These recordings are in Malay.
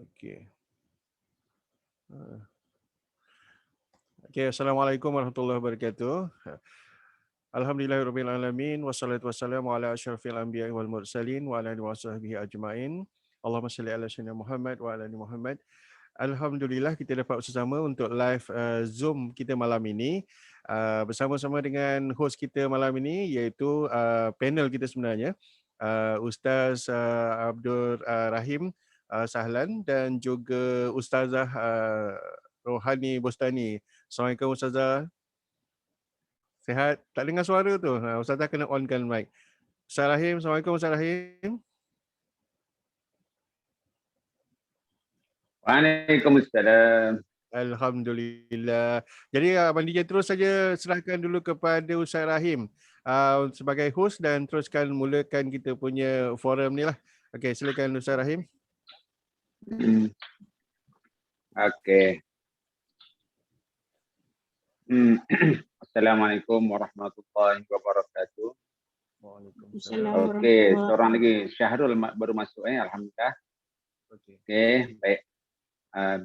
Okey. Okey, Assalamualaikum warahmatullahi wabarakatuh. Alhamdulillahirabbil alamin wassalatu wassalamu ala asyrafil anbiya'i wal mursalin wa ala alihi wasahbihi ajmain. Allahumma shalli ala sayyidina Muhammad wa ala ali Muhammad. Alhamdulillah kita dapat bersama untuk live Zoom kita malam ini. Bersama-sama dengan host kita malam ini iaitu panel kita sebenarnya. Ustaz Abdul Rahim Sahlan dan juga Ustazah Rohani Bostani. Assalamualaikum Ustazah. Sihat? Tak dengar suara tu. Ustazah kena onkan mic. Ustaz Rahim, Assalamualaikum Ustaz Rahim. Waalaikumsalam. Alhamdulillah. Jadi Abang DJ terus saja serahkan dulu kepada Ustaz Rahim sebagai host dan teruskan mulakan kita punya forum ni lah. Okey, silakan Ustaz Rahim. Okey. Assalamualaikum warahmatullahi wabarakatuh. Waalaikumsalam. Okey, seorang lagi Syahrul baru masuk alhamdulillah. Okey, baik.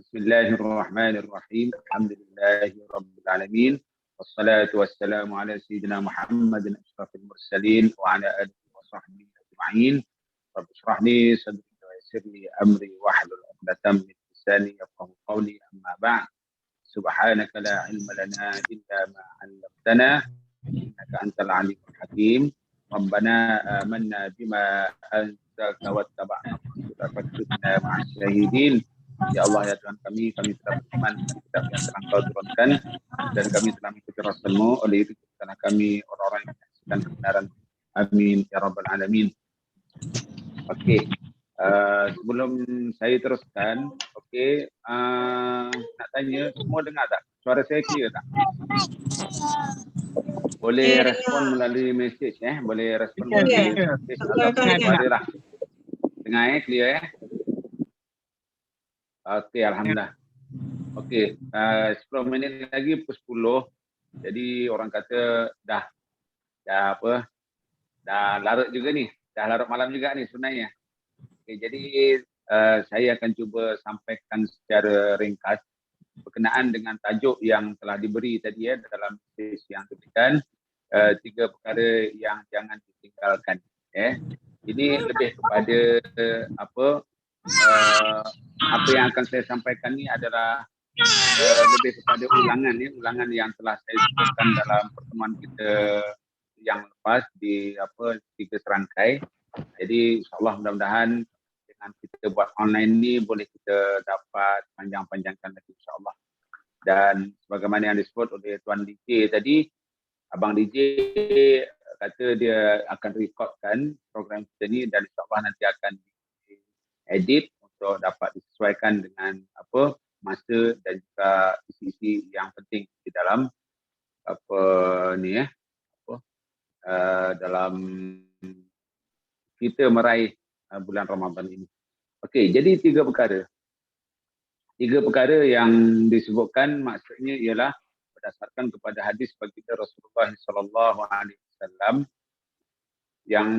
Bismillahirrahmanirrahim. Alhamdulillahirabbil alamin. Wassalatu wassalamu ala sayyidina Muhammadin asyrafil mursalin wa ala alihi wa sahbihi ajma'in. Rabbi shrah li sadri wa yassir li amri wahlul 'uqdatam min lisani yafqahu qawli amma ba'd. Subhanaka la ilma lana illa ma 'allamtana innaka antal alimul hakim. Rabbana amanna bima anzalta wattaba'na rasulaka faktubna ma'as syahidin. Ya Allah, ya Tuhan kami telah beriman dengan kitab yang telah Kau turunkan dan kami telah mengikuti Rasul-Mu. Oleh itu jadikanlah kami orang-orang yang menyaksikan kebenaran. Amin ya rabbal alamin. Okey. Sebelum saya teruskan, okey, nak tanya, semua dengar tak? Suara saya clear tak? Boleh respon melalui mesej boleh respon melalui mesej ataupun suara lah. Dengar clear Okey, alhamdulillah. Okey, 10 minit lagi pukul 10. Jadi orang kata dah larut juga ni. Dah larut malam juga ni sebenarnya. Okey, jadi saya akan cuba sampaikan secara ringkas berkenaan dengan tajuk yang telah diberi tadi dalam mesej yang diberikan, 3 perkara yang jangan ditinggalkan. Ini lebih kepada apa yang akan saya sampaikan ni adalah lebih kepada ulangan yang telah saya sebutkan dalam pertemuan kita yang lepas di 3 serangkai. Jadi insyaAllah mudah-mudahan dengan kita buat online ni boleh kita dapat panjang-panjangkan lagi insyaAllah. Dan sebagaimana yang disebut oleh Tuan DJ tadi, Abang DJ kata dia akan rekodkan program kita ni dan insyaAllah nanti akan edit untuk dapat disesuaikan dengan masa dan juga isi-isi yang penting di dalam dalam kita meraih bulan Ramadan ini. Okey, jadi 3 perkara. 3 perkara yang disebutkan maksudnya ialah berdasarkan kepada hadis baginda Rasulullah sallallahu alaihi wasallam yang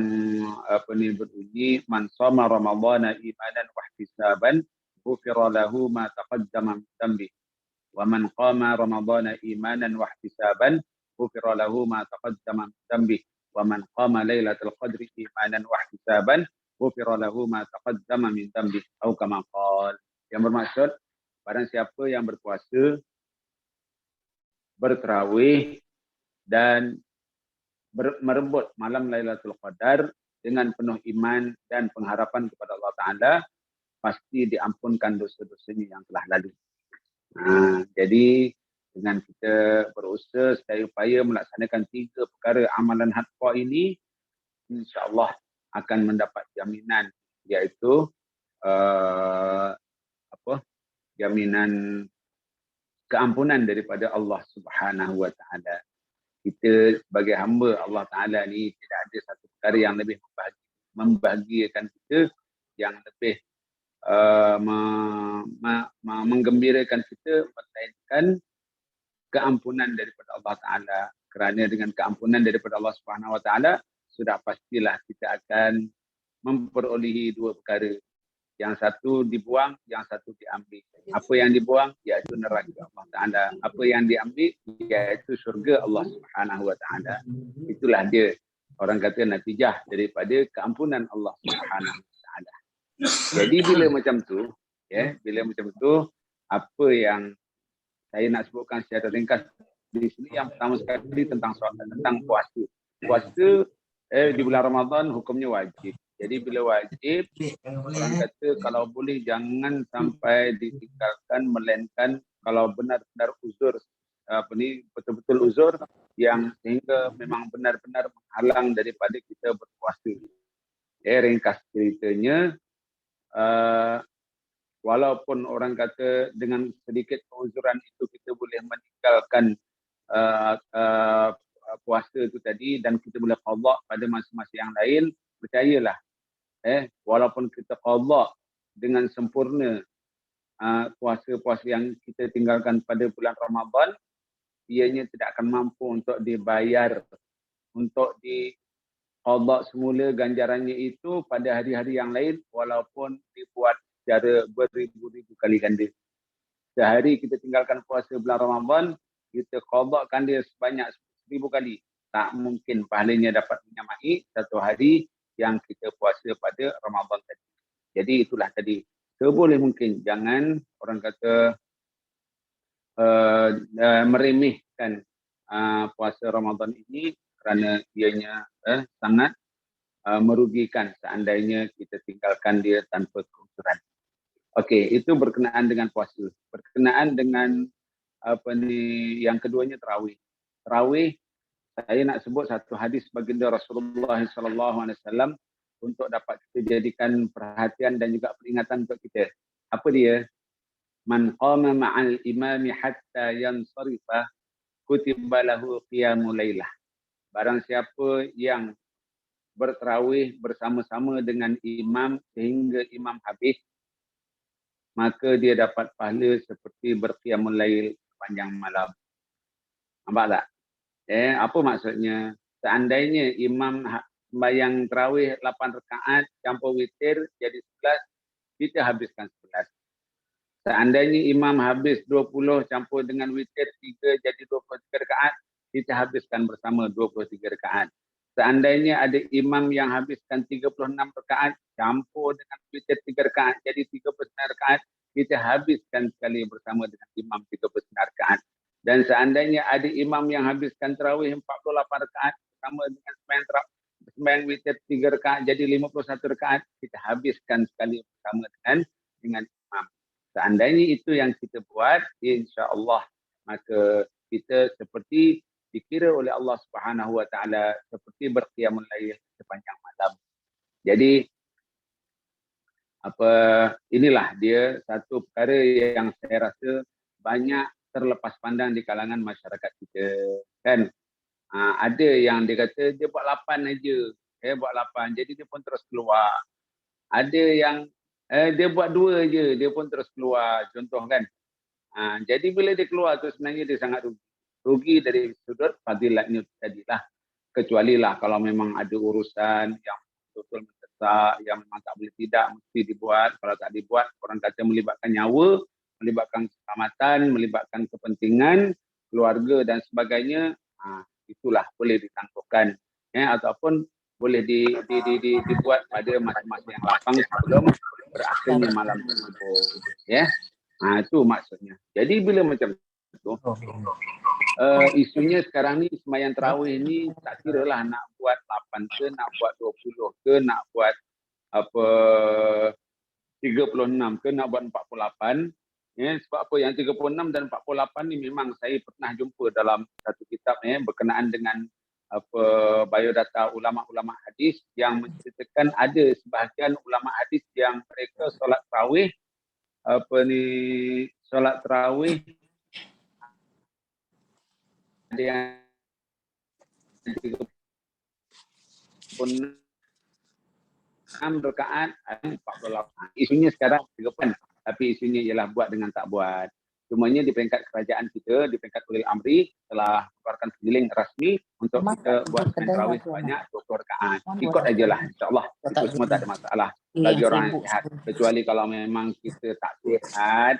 berbunyi man shoma ramadhana imanan wa ihtisaban ghufira lahu ma taqaddama min dhanbi wa man qama ramadhana imanan wa ihtisaban ghufira lahu ma taqaddama min dhanbi wa man qama lailatul qadri imanan wa ihtisaban ghufira lahu ma taqaddama min dhanbi atau kama qala. Yang bermaksud barang siapa yang berpuasa, bertarawih dan merebut malam Lailatul Qadar dengan penuh iman dan pengharapan kepada Allah Ta'ala, pasti diampunkan dosa-dosanya yang telah lalu. Jadi dengan kita berusaha sedaya upaya melaksanakan 3 perkara amalan haqqa ini, insya-Allah akan mendapat jaminan, iaitu jaminan keampunan daripada Allah Subhanahu wa Ta'ala. Kita sebagai hamba Allah Ta'ala ni tidak ada satu perkara yang lebih membahagiakan kita, yang lebih menggembirakan kita melainkan keampunan daripada Allah Ta'ala. Kerana dengan keampunan daripada Allah Subhanahu wa Ta'ala, sudah pastilah kita akan memperolehi 2 perkara. yang satu dibuang, yang satu diambil. Apa yang dibuang iaitu neraka Allah Taala. Apa yang diambil iaitu syurga Allah Subhanahu wa taala. Itulah dia orang kata natijah daripada keampunan Allah Subhanahu wa taala. Jadi bila macam tu, bila macam tu, apa yang saya nak sebutkan secara ringkas di sini yang pertama sekali tentang puasa. Puasa di bulan Ramadan hukumnya wajib. Jadi bila wajib, orang kata kalau boleh jangan sampai ditinggalkan melainkan kalau benar-benar uzur betul-betul uzur yang sehingga memang benar-benar menghalang daripada kita berpuasa. Ringkas ceritanya, walaupun orang kata dengan sedikit keuzuran itu kita boleh meninggalkan puasa itu tadi dan kita boleh qada pada masa-masa yang lain, percayalah walaupun kita qada dengan sempurna puasa-puasa yang kita tinggalkan pada bulan Ramadan, ianya tidak akan mampu untuk dibayar, untuk diqada semula ganjarannya itu pada hari-hari yang lain walaupun dibuat secara beribu-ribu kali ganda. Sehari kita tinggalkan puasa bulan Ramadan, kita qadakan dia sebanyak 1000 kali. Tak mungkin pahalanya dapat menyamai satu hari yang kita puasa pada Ramadan tadi. Jadi itulah tadi. Seboleh mungkin jangan orang kata meremehkan puasa Ramadan ini kerana ianya sangat merugikan seandainya kita tinggalkan dia tanpa keuzuran. Okey, itu berkenaan dengan puasa. Berkenaan dengan yang keduanya tarawih. Tarawih, saya nak sebut satu hadis baginda Rasulullah SAW untuk dapat kita jadikan perhatian dan juga peringatan untuk kita. Apa dia? Man qama ma'al imami hatta yansarifa kutiba lahu qiyamul lailah. Barang siapa yang bertarawih bersama-sama dengan imam sehingga imam habis, maka dia dapat pahala seperti berqiyamul lail sepanjang malam. Nampak tak? Apa maksudnya? Seandainya imam sembahyang tarawih 8 rakaat campur witir jadi 11, kita habiskan 11. Seandainya imam habis 20 campur dengan witir 3 jadi 23 rakaat, kita habiskan bersama 23 rakaat. Seandainya ada imam yang habiskan 36 rakaat campur dengan witir 3 rakaat jadi 39 rakaat, kita habiskan sekali bersama dengan imam 39 rakaat. Dan seandainya ada imam yang habiskan tarawih 48 rakaat bersama dengan sembahyang witir 3 rakaat jadi 51 rakaat, kita habiskan sekali bersama dengan imam. Seandainya itu yang kita buat, insya-Allah maka kita seperti dikira oleh Allah Subhanahu wa taala seperti berqiyamul lail sepanjang malam. Jadi inilah dia satu perkara yang saya rasa banyak terlepas pandang di kalangan masyarakat kita, kan. Ada yang dia kata dia buat 8 aja, buat 8 jadi dia pun terus keluar. Ada yang dia buat 2 aja dia pun terus keluar, contoh kan. Jadi bila dia keluar tu sebenarnya dia sangat rugi dari sudut fadilatnya tadilah. Kecuali lah kalau memang ada urusan yang betul mendesak, yang memang tak boleh tidak, mesti dibuat. Kalau tak dibuat, orang kata melibatkan nyawa, melibatkan keselamatan, melibatkan kepentingan, keluarga dan sebagainya, itulah boleh ditangguhkan. Ataupun boleh dibuat pada masa-masa yang lapang sebelum berakhirnya malam tersebut. Itu maksudnya. Jadi bila macam itu, isunya sekarang ni sembahyang tarawih ni tak kira lah nak buat 8 ke, nak buat 20 ke, nak buat 36 ke, nak buat 48. Sebab apa yang 36 dan 48 ni memang saya pernah jumpa dalam satu kitab berkenaan dengan biodata ulama-ulama hadis yang menceritakan ada sebahagian ulama hadis yang mereka solat tarawih solat tarawih ada yang 36 rakaat, 48. Isunya sekarang 38, tapi isunya ialah buat dengan tak buat. Cumanya di peringkat kerajaan kita, di peringkat ulil amri telah mengeluarkan sejiling rasmi untuk kita buat semain tarawih sebanyak 20 rakaat. Ikut aja lah, insyaAllah. Itu semua tak ada masalah bagi orang yang sihat. Kecuali kalau memang kita tak sihat,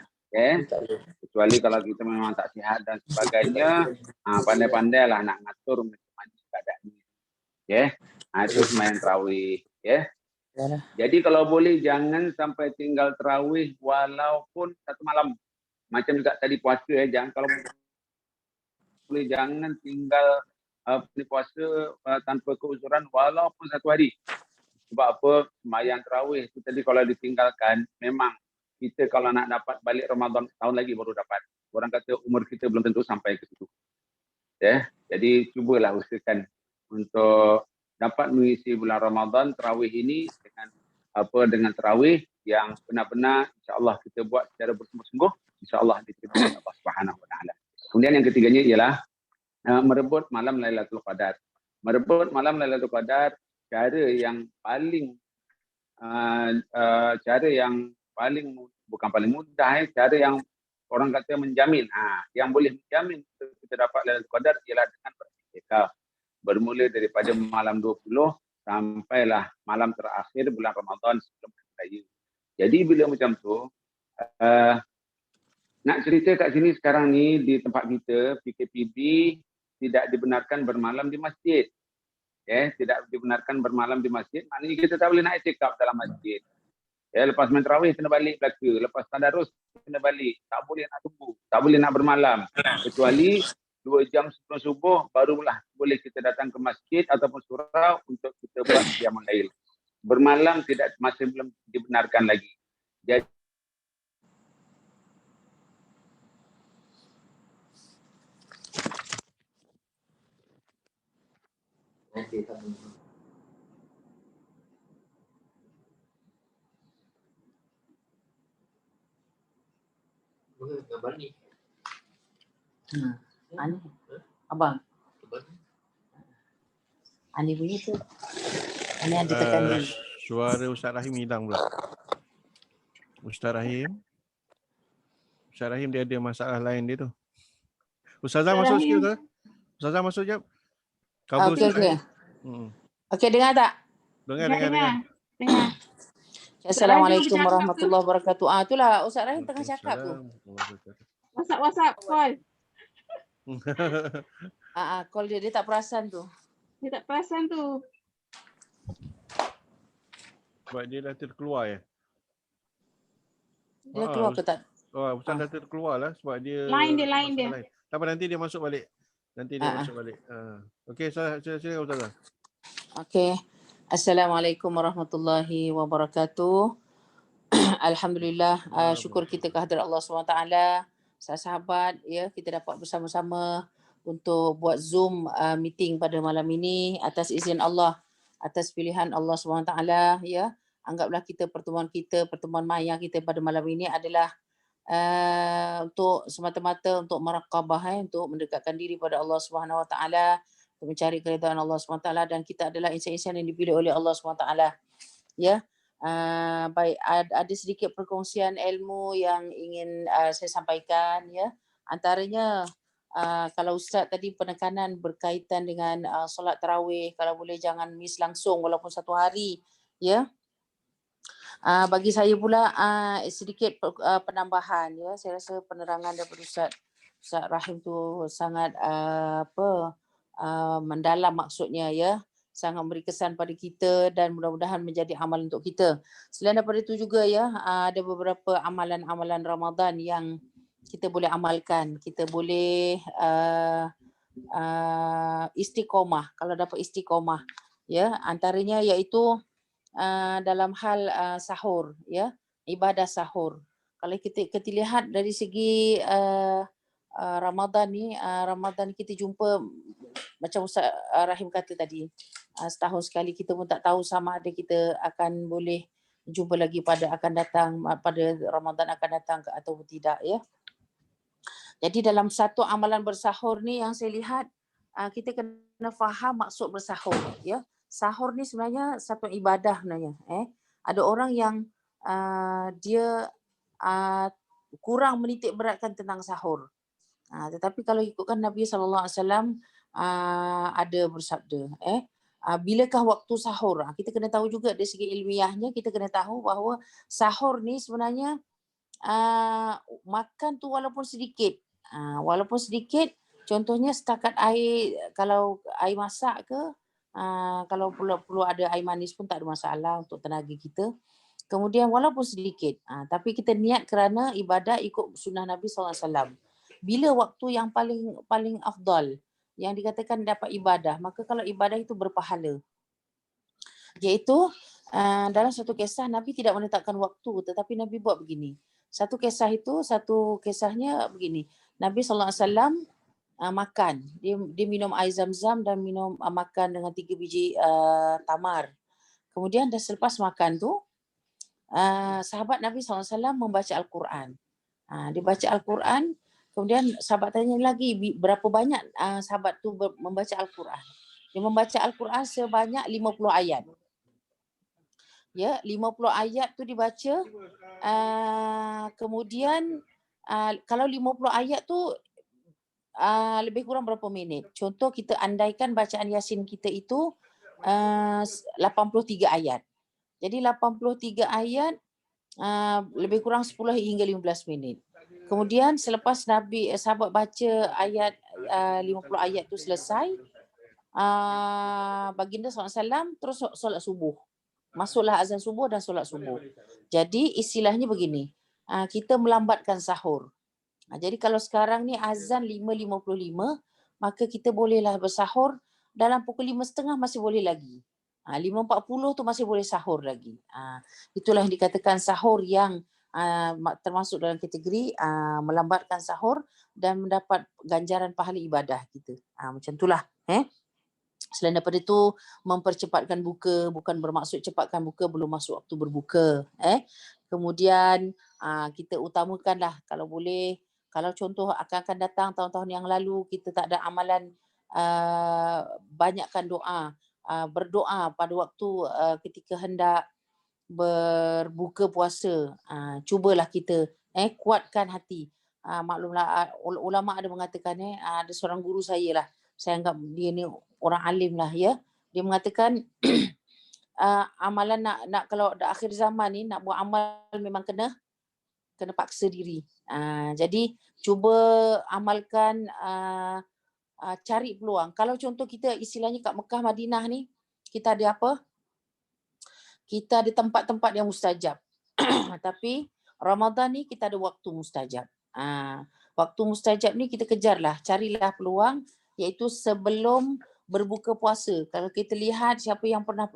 kecuali kalau kita memang tak sihat dan sebagainya, pandai-pandailah nak ngatur macam mana keadaan ini. Itu semain tarawih. Jadi kalau boleh jangan sampai tinggal tarawih walaupun satu malam. Macam juga tadi puasa, jangan kalau boleh jangan tinggal puasa tanpa keuzuran walaupun satu hari. Sebab apa? Sembahyang tarawih itu tadi kalau ditinggalkan, memang kita kalau nak dapat balik Ramadan tahun lagi baru dapat. Orang kata umur kita belum tentu sampai ke situ. Jadi cubalah usahakan untuk dapat mengisi bulan Ramadan tarawih ini dengan tarawih yang benar-benar insya-Allah kita buat secara bersungguh-sungguh, insya-Allah diterima oleh Allah Subhanahu Wa Taala. Kemudian yang ketiganya ialah merebut malam Lailatul Qadar. Merebut malam Lailatul Qadar cara yang paling bukan paling mudah, cara yang orang kata menjamin. Yang boleh menjamin kita dapat Lailatul Qadar ialah dengan beriktikaf. Bermula daripada malam 20 sampailah malam terakhir bulan Ramadan sebelum hari raya. Jadi bila macam tu, nak cerita kat sini sekarang ni di tempat kita, PKPB tidak dibenarkan bermalam di masjid. Tidak dibenarkan bermalam di masjid, maknanya kita tak boleh nak iktikaf dalam masjid. Lepas main tarawih kena balik belaka, lepas tadarus kena balik, tak boleh nak tunggu, tak boleh nak bermalam. Kecuali 2 jam sebelum subuh barulah boleh kita datang ke masjid ataupun surau untuk kita buat qiyamul lail. Bermalam masih belum dibenarkan lagi. Jadi gambar ni. Ani, abang. Ani bunyi tu. Ani ada tekan ni. Suara Ustaz Rahim hilang pula. Ustaz Rahim dia ada masalah lain dia tu. Ustazah masuk sikit tu. Ustazah masuk jap. Cover Okey, okey. Okey, dengar tak? Dengar. Assalamualaikum warahmatullahi wabarakatuh. Itulah Ustaz Rahim tengah cakap tu. WhatsApp call. Call dia tak perasan tu. Dia tak perasan tu. Sebab dia dah terkeluar ya. Dia keluar ke tak? Ustaz dah terkeluar lah sebab dia Line dia. Tak apa, nanti dia masuk balik. Okey, silakan Ustazah. Okey. Assalamualaikum warahmatullahi wabarakatuh. Alhamdulillah, syukur kita kehadrat Allah SWT. Sahabat, kita dapat bersama-sama untuk buat Zoom meeting pada malam ini atas izin Allah, atas pilihan Allah SWT. Anggaplah pertemuan maya kita pada malam ini adalah untuk semata-mata untuk meraqabah, untuk mendekatkan diri pada Allah SWT, untuk mencari keridhaan Allah SWT, dan kita adalah insan-insan yang dipilih oleh Allah SWT. Baik, ada sedikit perkongsian ilmu yang ingin saya sampaikan. Antaranya kalau Ustaz tadi penekanan berkaitan dengan solat tarawih, kalau boleh jangan miss langsung walaupun satu hari. Bagi saya pula sedikit penambahan. Saya rasa penerangan daripada Ustaz Rahim tu sangat mendalam maksudnya, sangat memberi kesan pada kita dan mudah-mudahan menjadi amal untuk kita. Selain daripada itu juga ada beberapa amalan-amalan Ramadan yang kita boleh amalkan. Kita boleh istiqomah, kalau dapat istiqomah, antaranya iaitu dalam hal sahur, ibadah sahur. Kalau kita lihat dari segi Ramadan ni, Ramadan kita jumpa macam Ustaz Rahim kata tadi, setahun sekali, kita pun tak tahu sama ada kita akan boleh jumpa lagi pada Ramadan akan datang atau tidak. Jadi dalam satu amalan bersahur ni yang saya lihat, kita kena faham maksud bersahur. Sahur ni sebenarnya satu ibadah sebenarnya. Ada orang yang dia kurang menitik beratkan tentang sahur. Tetapi kalau ikutkan Nabi SAW ada bersabda, bilakah waktu sahur? Kita kena tahu juga dari segi ilmiahnya, kita kena tahu bahawa sahur ni sebenarnya makan tu walaupun sedikit. Walaupun sedikit, contohnya setakat air, kalau air masak ke, kalau perlu ada air manis pun tak ada masalah untuk tenaga kita. Kemudian walaupun sedikit, tapi kita niat kerana ibadah ikut sunnah Nabi SAW. Bila waktu yang paling afdal, yang dikatakan dapat ibadah, maka kalau ibadah itu berpahala. Iaitu dalam satu kisah Nabi tidak menetapkan waktu, tetapi Nabi buat begini. Satu kisahnya begini. Nabi SAW makan. Dia minum air zam-zam dan makan dengan 3 biji tamar. Kemudian dah selepas makan tu, sahabat Nabi SAW membaca Al-Quran. Dia baca Al-Quran, kemudian sahabat tanya lagi berapa banyak sahabat tu membaca Al-Quran. Dia membaca Al-Quran sebanyak 50 ayat. Ya, 50 ayat tu dibaca. Kemudian kalau 50 ayat tu lebih kurang berapa minit? Contoh kita andaikan bacaan Yasin kita itu 83 ayat. Jadi 83 ayat lebih kurang 10 hingga 15 minit. Kemudian selepas sahabat baca ayat 50 ayat tu selesai, baginda SAW terus solat subuh. Masuklah azan subuh dan solat subuh. Jadi istilahnya begini, kita melambatkan sahur. Jadi kalau sekarang ni azan 5.55, maka kita bolehlah bersahur dalam pukul 5.30 masih boleh lagi. 5.40 tu masih boleh sahur lagi. Itulah yang dikatakan sahur yang termasuk dalam kategori melambatkan sahur dan mendapat ganjaran pahala ibadah kita. Macam itulah. Selain daripada itu, mempercepatkan buka, bukan bermaksud cepatkan buka belum masuk waktu berbuka. Kemudian kita utamakanlah kalau boleh, kalau contoh akan datang tahun-tahun yang lalu kita tak ada amalan, banyakkan doa, berdoa pada waktu ketika hendak berbuka puasa. Cubalah kita kuatkan hati. Maklumlah ulama ada mengatakan ada seorang guru saya lah, saya anggap dia ni orang alim lah ya. Dia mengatakan amalan nak kalau dah akhir zaman ni nak buat amal memang kena paksa diri. Jadi cuba amalkan, cari peluang. Kalau contoh kita istilahnya kat Mekah Madinah ni, kita ada apa? Kita ada tempat-tempat yang mustajab. Tapi Ramadan ni kita ada waktu mustajab. Waktu mustajab ni kita kejarlah, carilah peluang, iaitu sebelum berbuka puasa. Kalau kita lihat siapa yang pernah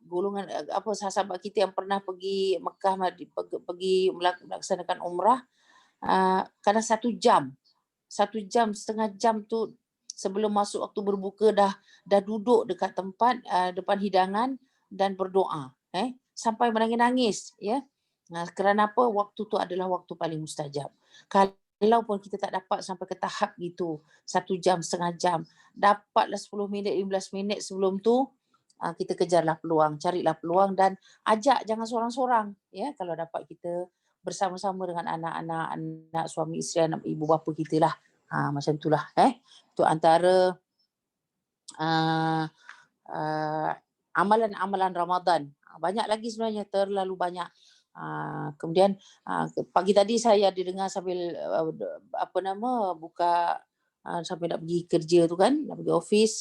golongan sahabat kita yang pernah pergi Mekah, pergi melaksanakan umrah, kadang 1 jam, 1 jam, setengah jam tu sebelum masuk waktu berbuka dah duduk dekat tempat depan hidangan dan berdoa, sampai menangis-nangis, ya. Kerana apa? Waktu tu adalah waktu paling mustajab. Kalaupun kita tak dapat sampai ke tahap gitu, 1 jam, setengah jam, dapatlah 10 minit, 15 minit sebelum tu, kita kejarlah peluang, carilah peluang dan ajak, jangan seorang-seorang, ya. Kalau dapat kita bersama-sama dengan anak-anak, suami isteri, anak ibu bapa kita lah. Macam itulah. Itu antara amalan-amalan Ramadan. Banyak lagi sebenarnya, terlalu banyak. Kemudian pagi tadi saya ada dengar sambil buka sampai nak pergi kerja tu kan, nak pergi office,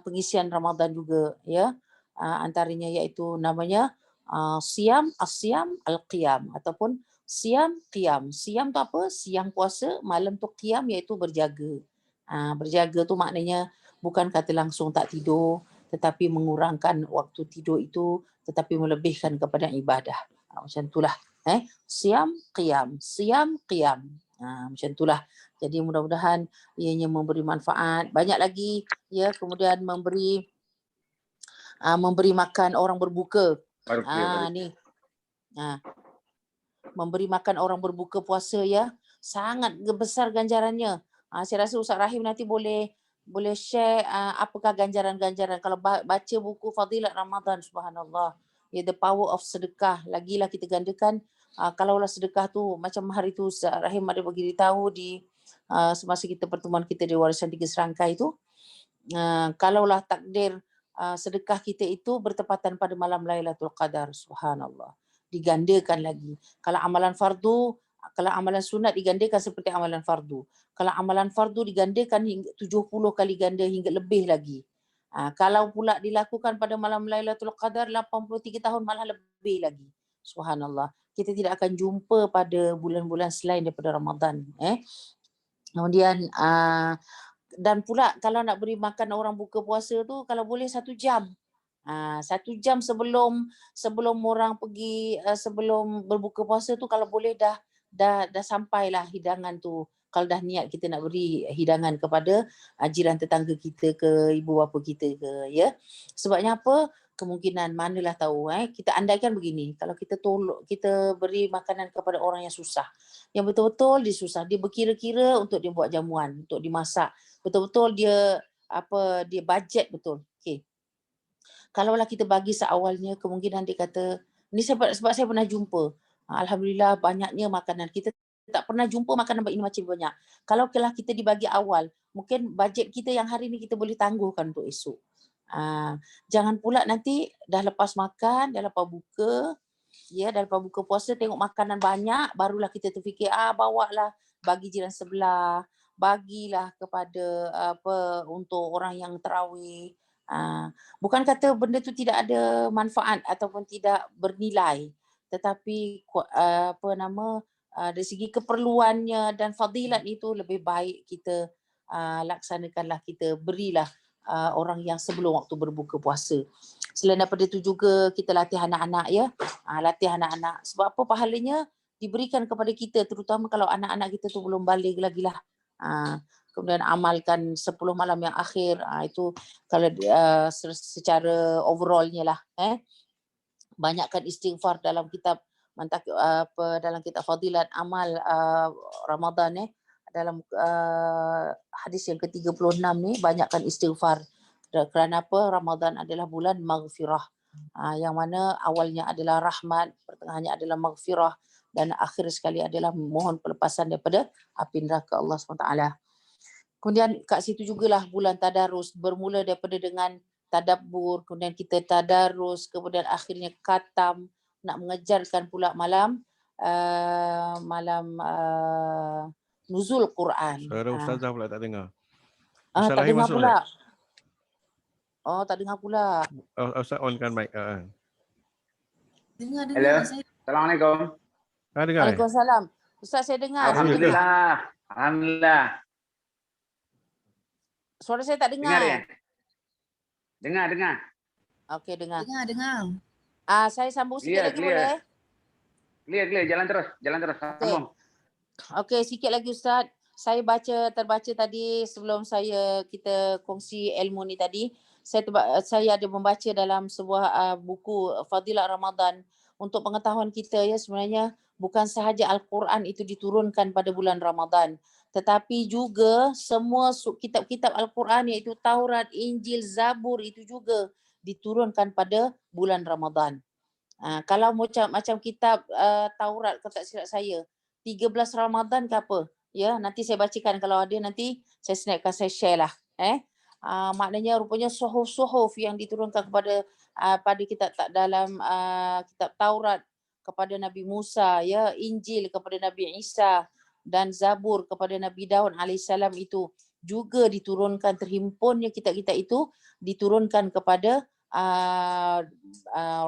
pengisian Ramadan juga, ya. Antaranya iaitu namanya Siyam Al-Qiyam ataupun Siyam Qiyam. Siyam tu apa? Siang puasa, malam tu Qiyam iaitu berjaga. Berjaga tu maknanya bukan kata langsung tak tidur, tetapi mengurangkan waktu tidur itu, tetapi melebihkan kepada ibadah. Macam itulah. Siyam Qiyam. Siyam Qiyam. Macam itulah. Jadi mudah-mudahan ianya memberi manfaat. Banyak lagi, ya. Kemudian memberi makan orang berbuka. Ni. Memberi makan orang berbuka puasa, ya. Sangat besar ganjarannya. Saya rasa Ustaz Rahim nanti boleh share apakah ganjaran-ganjaran kalau baca buku Fadilat Ramadan, subhanallah. ya, the power of sedekah. Lagilah kita gandakan, kalaulah sedekah tu macam hari tu Rahim ada bagi tahu di semasa kita pertemuan kita di Warisan Tiga Serangkai tu, kalaulah takdir sedekah kita itu bertepatan pada malam Lailatul Qadar, subhanallah, digandakan lagi. Kalau amalan fardu, kalau amalan sunat digandakan seperti amalan fardu. Kalau amalan fardu digandakan hingga 70 kali ganda hingga lebih lagi. Kalau pula dilakukan pada malam Lailatul Qadar 83 tahun malah lebih lagi. Subhanallah. Kita tidak akan jumpa pada bulan-bulan selain daripada Ramadan. Kemudian dan pula kalau nak beri makan orang buka puasa tu kalau boleh 1 jam. 1 jam sebelum orang pergi sebelum berbuka puasa tu kalau boleh dah sampailah hidangan tu. Kalau dah niat kita nak beri hidangan kepada jiran tetangga kita ke, ibu bapa kita ke, ya. Sebabnya apa? Kemungkinan manalah tahu, kita andaikan begini, kalau kita kita beri makanan kepada orang yang susah, yang betul-betul dia susah, dia berkira-kira untuk dia buat jamuan, untuk dimasak, betul-betul dia dia budget betul. Okey. Kalaulah kita bagi seawalnya, kemungkinan dia kata, ni sebab saya pernah jumpa, alhamdulillah banyaknya makanan, kita tak pernah jumpa makanan ini macam banyak. Kalau kita dibagi awal, mungkin bajet kita yang hari ni kita boleh tangguhkan untuk esok. Jangan pula nanti dah lepas makan, dah lepas buka, ya, dah lepas buka puasa tengok makanan banyak, barulah kita terfikir bawalah bagi jiran sebelah, bagilah kepada untuk orang yang tarawih. Bukan kata benda tu tidak ada manfaat ataupun tidak bernilai, tetapi dari segi keperluannya dan fadilat itu lebih baik kita laksanakanlah, kita berilah orang yang sebelum waktu berbuka puasa. Selain daripada itu juga kita latih anak-anak, ya. Latih anak-anak. Sebab apa? Pahalanya diberikan kepada kita, terutama kalau anak-anak kita tu belum balik lagi lah. Kemudian amalkan 10 malam yang akhir, itu kalau secara overallnya lah. Banyakkan istighfar dalam kitab dalam kitab Fadilat Amal Ramadan, dalam hadis yang ke-36 ni, banyakkan istighfar. Kerana apa? Ramadan adalah bulan maghfirah, yang mana awalnya adalah rahmat, pertengahannya adalah maghfirah, dan akhir sekali adalah mohon pelepasan daripada api neraka Allah SWT. Kemudian kat situ jugalah bulan tadarus, bermula daripada dengan tadabbur, kemudian kita tadarus, kemudian akhirnya khatam, nak mengejarkan pula malam nuzul Quran. Suara Ustazah pula tak dengar. Tak dengar pula. Oh, tak dengar pula. Ustaz onkan mic. Dengar. Hello. Saya... Assalamualaikum. Dengar. Waalaikumsalam. Ustaz, saya dengar. Alhamdulillah. Alhamdulillah. Suara saya tak dengar. Dengar ya? Dengar. Okey, dengar. Dengar. Saya sambung sikit lagi boleh? Clear. Jalan terus. Sambung. Okey, sikit lagi Ustaz. Saya terbaca tadi sebelum kita kongsi ilmu ni tadi. Saya ada membaca dalam sebuah buku Fadilat Ramadan untuk pengetahuan kita, ya, sebenarnya bukan sahaja Al-Quran itu diturunkan pada bulan Ramadan, tetapi juga semua kitab-kitab Al-Quran iaitu Taurat, Injil, Zabur itu juga diturunkan pada bulan Ramadan. Kalau macam kitab Taurat, kalau tak silap saya 13 Ramadan ke apa, ya, nanti saya bacakan, kalau ada nanti saya snapkan, saya share lah. Maknanya rupanya suhuf yang diturunkan pada kitab dalam kitab Taurat kepada Nabi Musa, ya, Injil kepada Nabi Isa, dan Zabur kepada Nabi Daud alaihissalam itu juga diturunkan, terhimpunnya kitab-kitab itu diturunkan kepada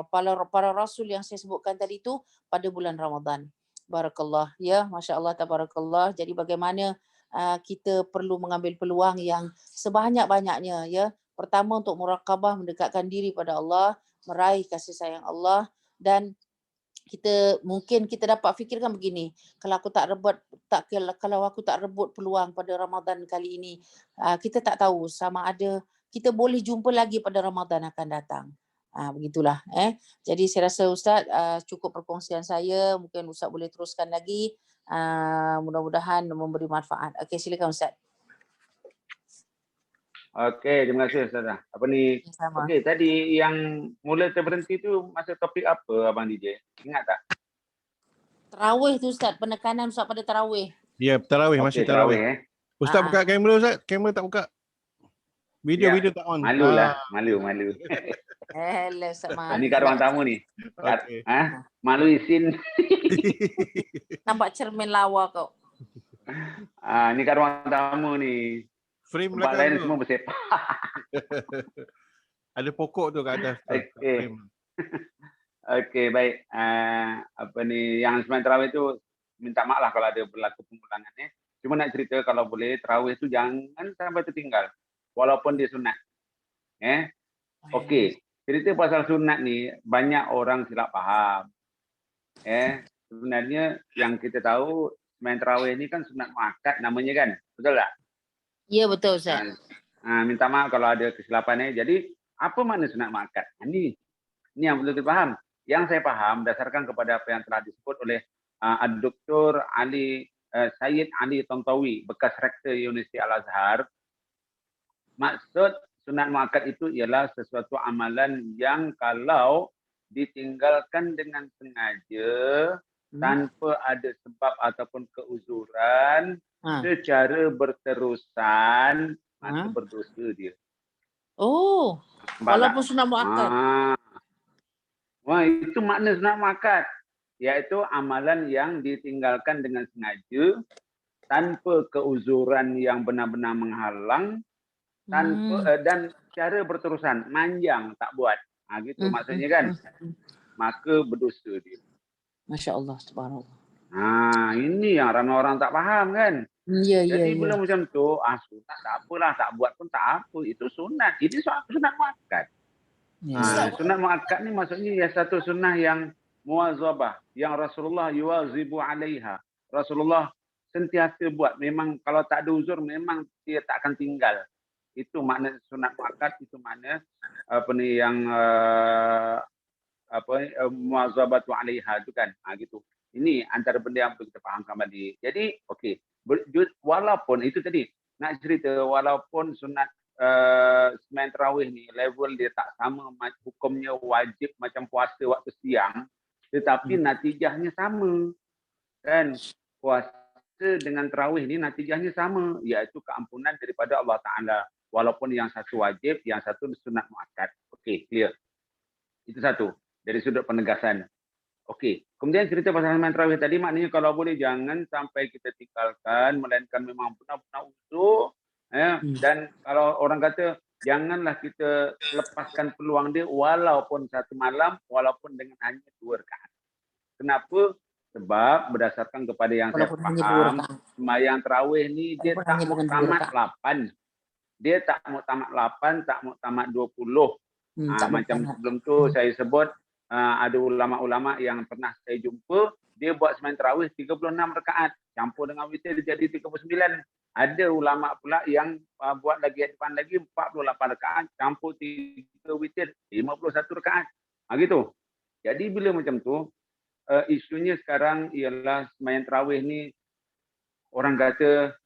para rasul yang saya sebutkan tadi itu pada bulan Ramadan. Barakallah, ya, masya-Allah, tabarakallah. Jadi bagaimana kita perlu mengambil peluang yang sebanyak-banyaknya, ya. Pertama untuk muraqabah, mendekatkan diri pada Allah, meraih kasih sayang Allah, dan mungkin kita dapat fikirkan begini, kalau aku tak rebut peluang pada Ramadan kali ini, kita tak tahu sama ada kita boleh jumpa lagi pada Ramadan akan datang. Begitulah. Jadi saya rasa Ustaz cukup perkongsian saya, mungkin Ustaz boleh teruskan lagi, mudah-mudahan memberi manfaat. Okey, silakan Ustaz. Okey, terima kasih Ustazah. Apa ni? Ya, sama. Okey, tadi yang mula terberhenti tu masa topik apa Abang DJ? Ingat tak? Tarawih tu Ustaz, penekanan Ustaz pada tarawih. Ya, tarawih, masih Okey, tarawih tarawih. Ustaz Ah, buka kamera Ustaz, kamera tak buka. Ya, Video tak on. malulah, malu. Elah Ustaz Ni malu kat ruang pula. tamu ni. Kat, Okey. malu isin. Nampak cermin lawa kau. Ni kat ruang tamu ni. Frame Tempat belakang lain tu. semua bersepak. Ada pokok tu kat atas tu. kat Okey. frame. Okey, baik. Apa ni, yang sembahyang tarawih tu minta maaf lah kalau ada berlaku pengulangan ni. Cuma nak cerita kalau boleh tarawih tu jangan sampai tertinggal walaupun dia sunat. Okey, cerita pasal sunat ni banyak orang silap faham. Sebenarnya yang kita tahu sembahyang tarawih ni kan sunat muakkad namanya kan. Betul tak? Ya betul Ustaz. Minta maaf kalau ada kesilapan ni. Jadi apa makna sunat muakkad? Ini yang perlu kita faham. Yang saya faham berdasarkan kepada apa yang telah disebut oleh Dr. Syed Ali Tontowi, bekas rektor Universiti Al-Azhar. Maksud sunat muakkad itu ialah sesuatu amalan yang kalau ditinggalkan dengan sengaja tanpa ada sebab ataupun keuzuran secara berterusan, maka berdosa dia. Oh, walaupun sunat muakkad. Wah, itu makna sunat muakkad, iaitu amalan yang ditinggalkan dengan sengaja tanpa keuzuran yang benar-benar menghalang, tanpa dan secara berterusan, manjang tak buat. Gitu maksudnya kan. Maka berdosa dia. Masya-Allah, subhanallah. Ini yang ramai orang tak faham kan. Jadi bila macam tu, sunat tak apalah, tak buat pun tak apa. Itu sunat. Ini sunat muakkad. Sunat muakkad ni maksudnya ya satu sunnah yang muwazabah, yang Rasulullah yuwazibu alaiha. Rasulullah sentiasa buat. Memang kalau tak ada uzur, memang dia tak akan tinggal. Itu makna sunat muakkad, itu makna apa ni yang muwazabatu alaiha itu kan. Gitu. Ini antara benda yang perlu kita faham kembali. Jadi, okey. Walaupun itu tadi, nak cerita walaupun sunat sembahyang tarawih ni level dia tak sama, hukumnya wajib macam puasa waktu siang, tetapi natijahnya sama. Kan? Puasa dengan tarawih ni natijahnya sama, iaitu keampunan daripada Allah Ta'ala. Walaupun yang satu wajib, yang satu sunat muakkad. Okey, clear. Itu satu, dari sudut penegasan. Okey, kemudian cerita pasal sembahyang tarawih tadi, maknanya kalau boleh jangan sampai kita tinggalkan, melainkan memang benar-benar uzur. Dan kalau orang kata, janganlah kita lepaskan peluang dia walaupun satu malam, walaupun dengan hanya 2 rakaat. Kenapa? Sebab berdasarkan kepada yang saya faham, sembahyang tarawih ni dia tak mau tamat 8. Dia tak mau tamat 8, tak mau tamat 20. Macam sebelum tu saya sebut, ada ulama-ulama yang pernah saya jumpa, dia buat sembahyang tarawih 36 rakaat, campur dengan witir dia jadi 39. Ada ulama pula yang buat lagi depan lagi 48 rakaat, campur 3 witir 51 rakaat. Gitu. Jadi bila macam tu, isunya sekarang ialah sembahyang tarawih ni orang kata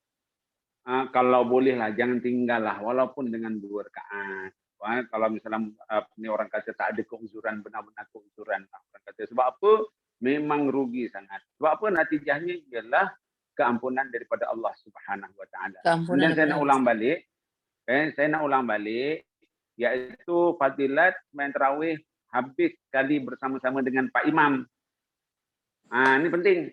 kalau bolehlah jangan tinggallah walaupun dengan 2 rakaat. Kalau misalnya ni orang kata tak ada keuzuran, benar-benar keuzuran. Orang kata sebab apa? Memang rugi sangat. Sebab apa? Natijahnya ialah keampunan daripada Allah Subhanahu Wa Taala. Kemudian saya nak ulang balik, iaitu fadilat sembahyang tarawih habis sekali bersama-sama dengan Pak Imam. Ini penting.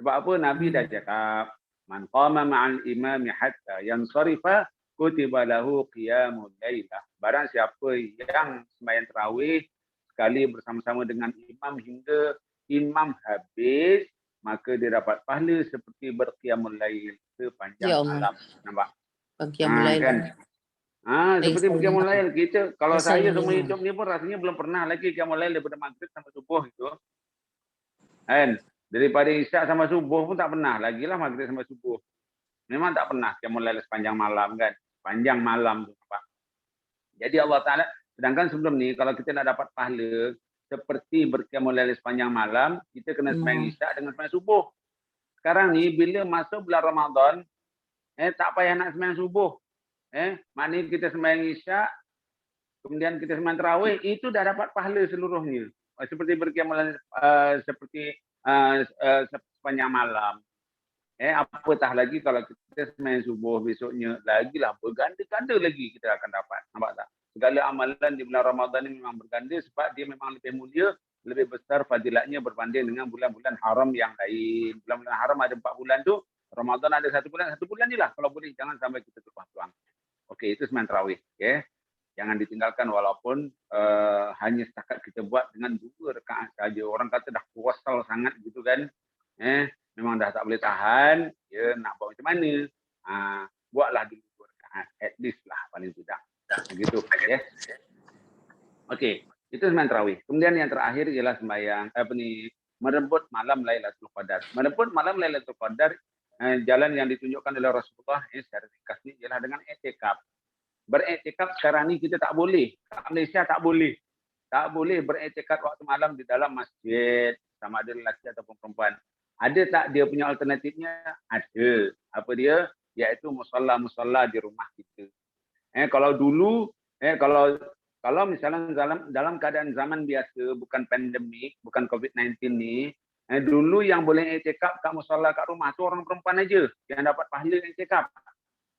Sebab apa? Nabi dah cakap, man qama ma'al imami hatta yansarifa kutiba lahu qiyamul lailah. Barang siapa yang sembahyang tarawih sekali bersama-sama dengan imam hingga imam habis, maka dia dapat pahala seperti berqiyamul lail sepanjang malam. Nampak? Berqiyamul lail Kan? Seperti berqiyamul lail. Kita kalau saya semua hidup ni pun rasanya belum pernah lagi qiyamul lail daripada maghrib sampai subuh itu. Kan? Daripada isyak sampai subuh pun tak pernah. Lagilah maghrib sampai subuh. Memang tak pernah qiyamul lail sepanjang malam kan. Panjang malam tu. Jadi Allah Ta'ala, sedangkan sebelum ni kalau kita nak dapat pahala seperti berqiyamul lail sepanjang malam, kita kena sembahyang isyak dengan sembahyang subuh. Sekarang ni bila masuk bulan Ramadan, tak payah nak sembahyang subuh. Maknanya kita sembahyang Isya, kemudian kita sembahyang tarawih, itu dah dapat pahala seluruhnya. Seperti berkiamal seperti sepanjang malam. Apatah lagi kalau kita sembahyang subuh besoknya, lagilah berganda-ganda lagi kita akan dapat. Nampak tak? Segala amalan di bulan Ramadan ini memang berganda sebab dia memang lebih mulia, lebih besar fadilatnya berbanding dengan bulan-bulan haram yang lain. Bulan-bulan haram ada 4 bulan tu, Ramadan ada 1 bulan je lah. Kalau boleh jangan sampai kita terlupa peluang. Okey, itu sembahyang tarawih. Okay? Jangan ditinggalkan walaupun hanya setakat kita buat dengan 2 rakaat saja. Orang kata dah kuasal sangat gitu kan. Memang dah tak boleh tahan, ya nak buat macam mana? Buatlah dulu 2 rakaat, at least lah paling tidak. Begitu, ya. Okey, itu sembahyang tarawih. Kemudian yang terakhir ialah sembahyang merebut malam Lailatul Qadar. Merebut malam Lailatul Qadar, jalan yang ditunjukkan oleh Rasulullah secara ringkasnya ialah dengan i'tikaf. Beriktikaf sekarang ni kita tak boleh. Kat Malaysia tak boleh. Tak boleh beriktikaf waktu malam di dalam masjid, sama ada lelaki ataupun perempuan. Ada tak dia punya alternatifnya? Ada. Apa dia? Iaitu musalla-musalla di rumah kita. Kalau dulu, kalau misalnya dalam keadaan zaman biasa, bukan pandemik, bukan COVID-19 ni, dulu yang boleh i'tikaf kat musalla kat rumah tu orang perempuan aja yang dapat pahala i'tikaf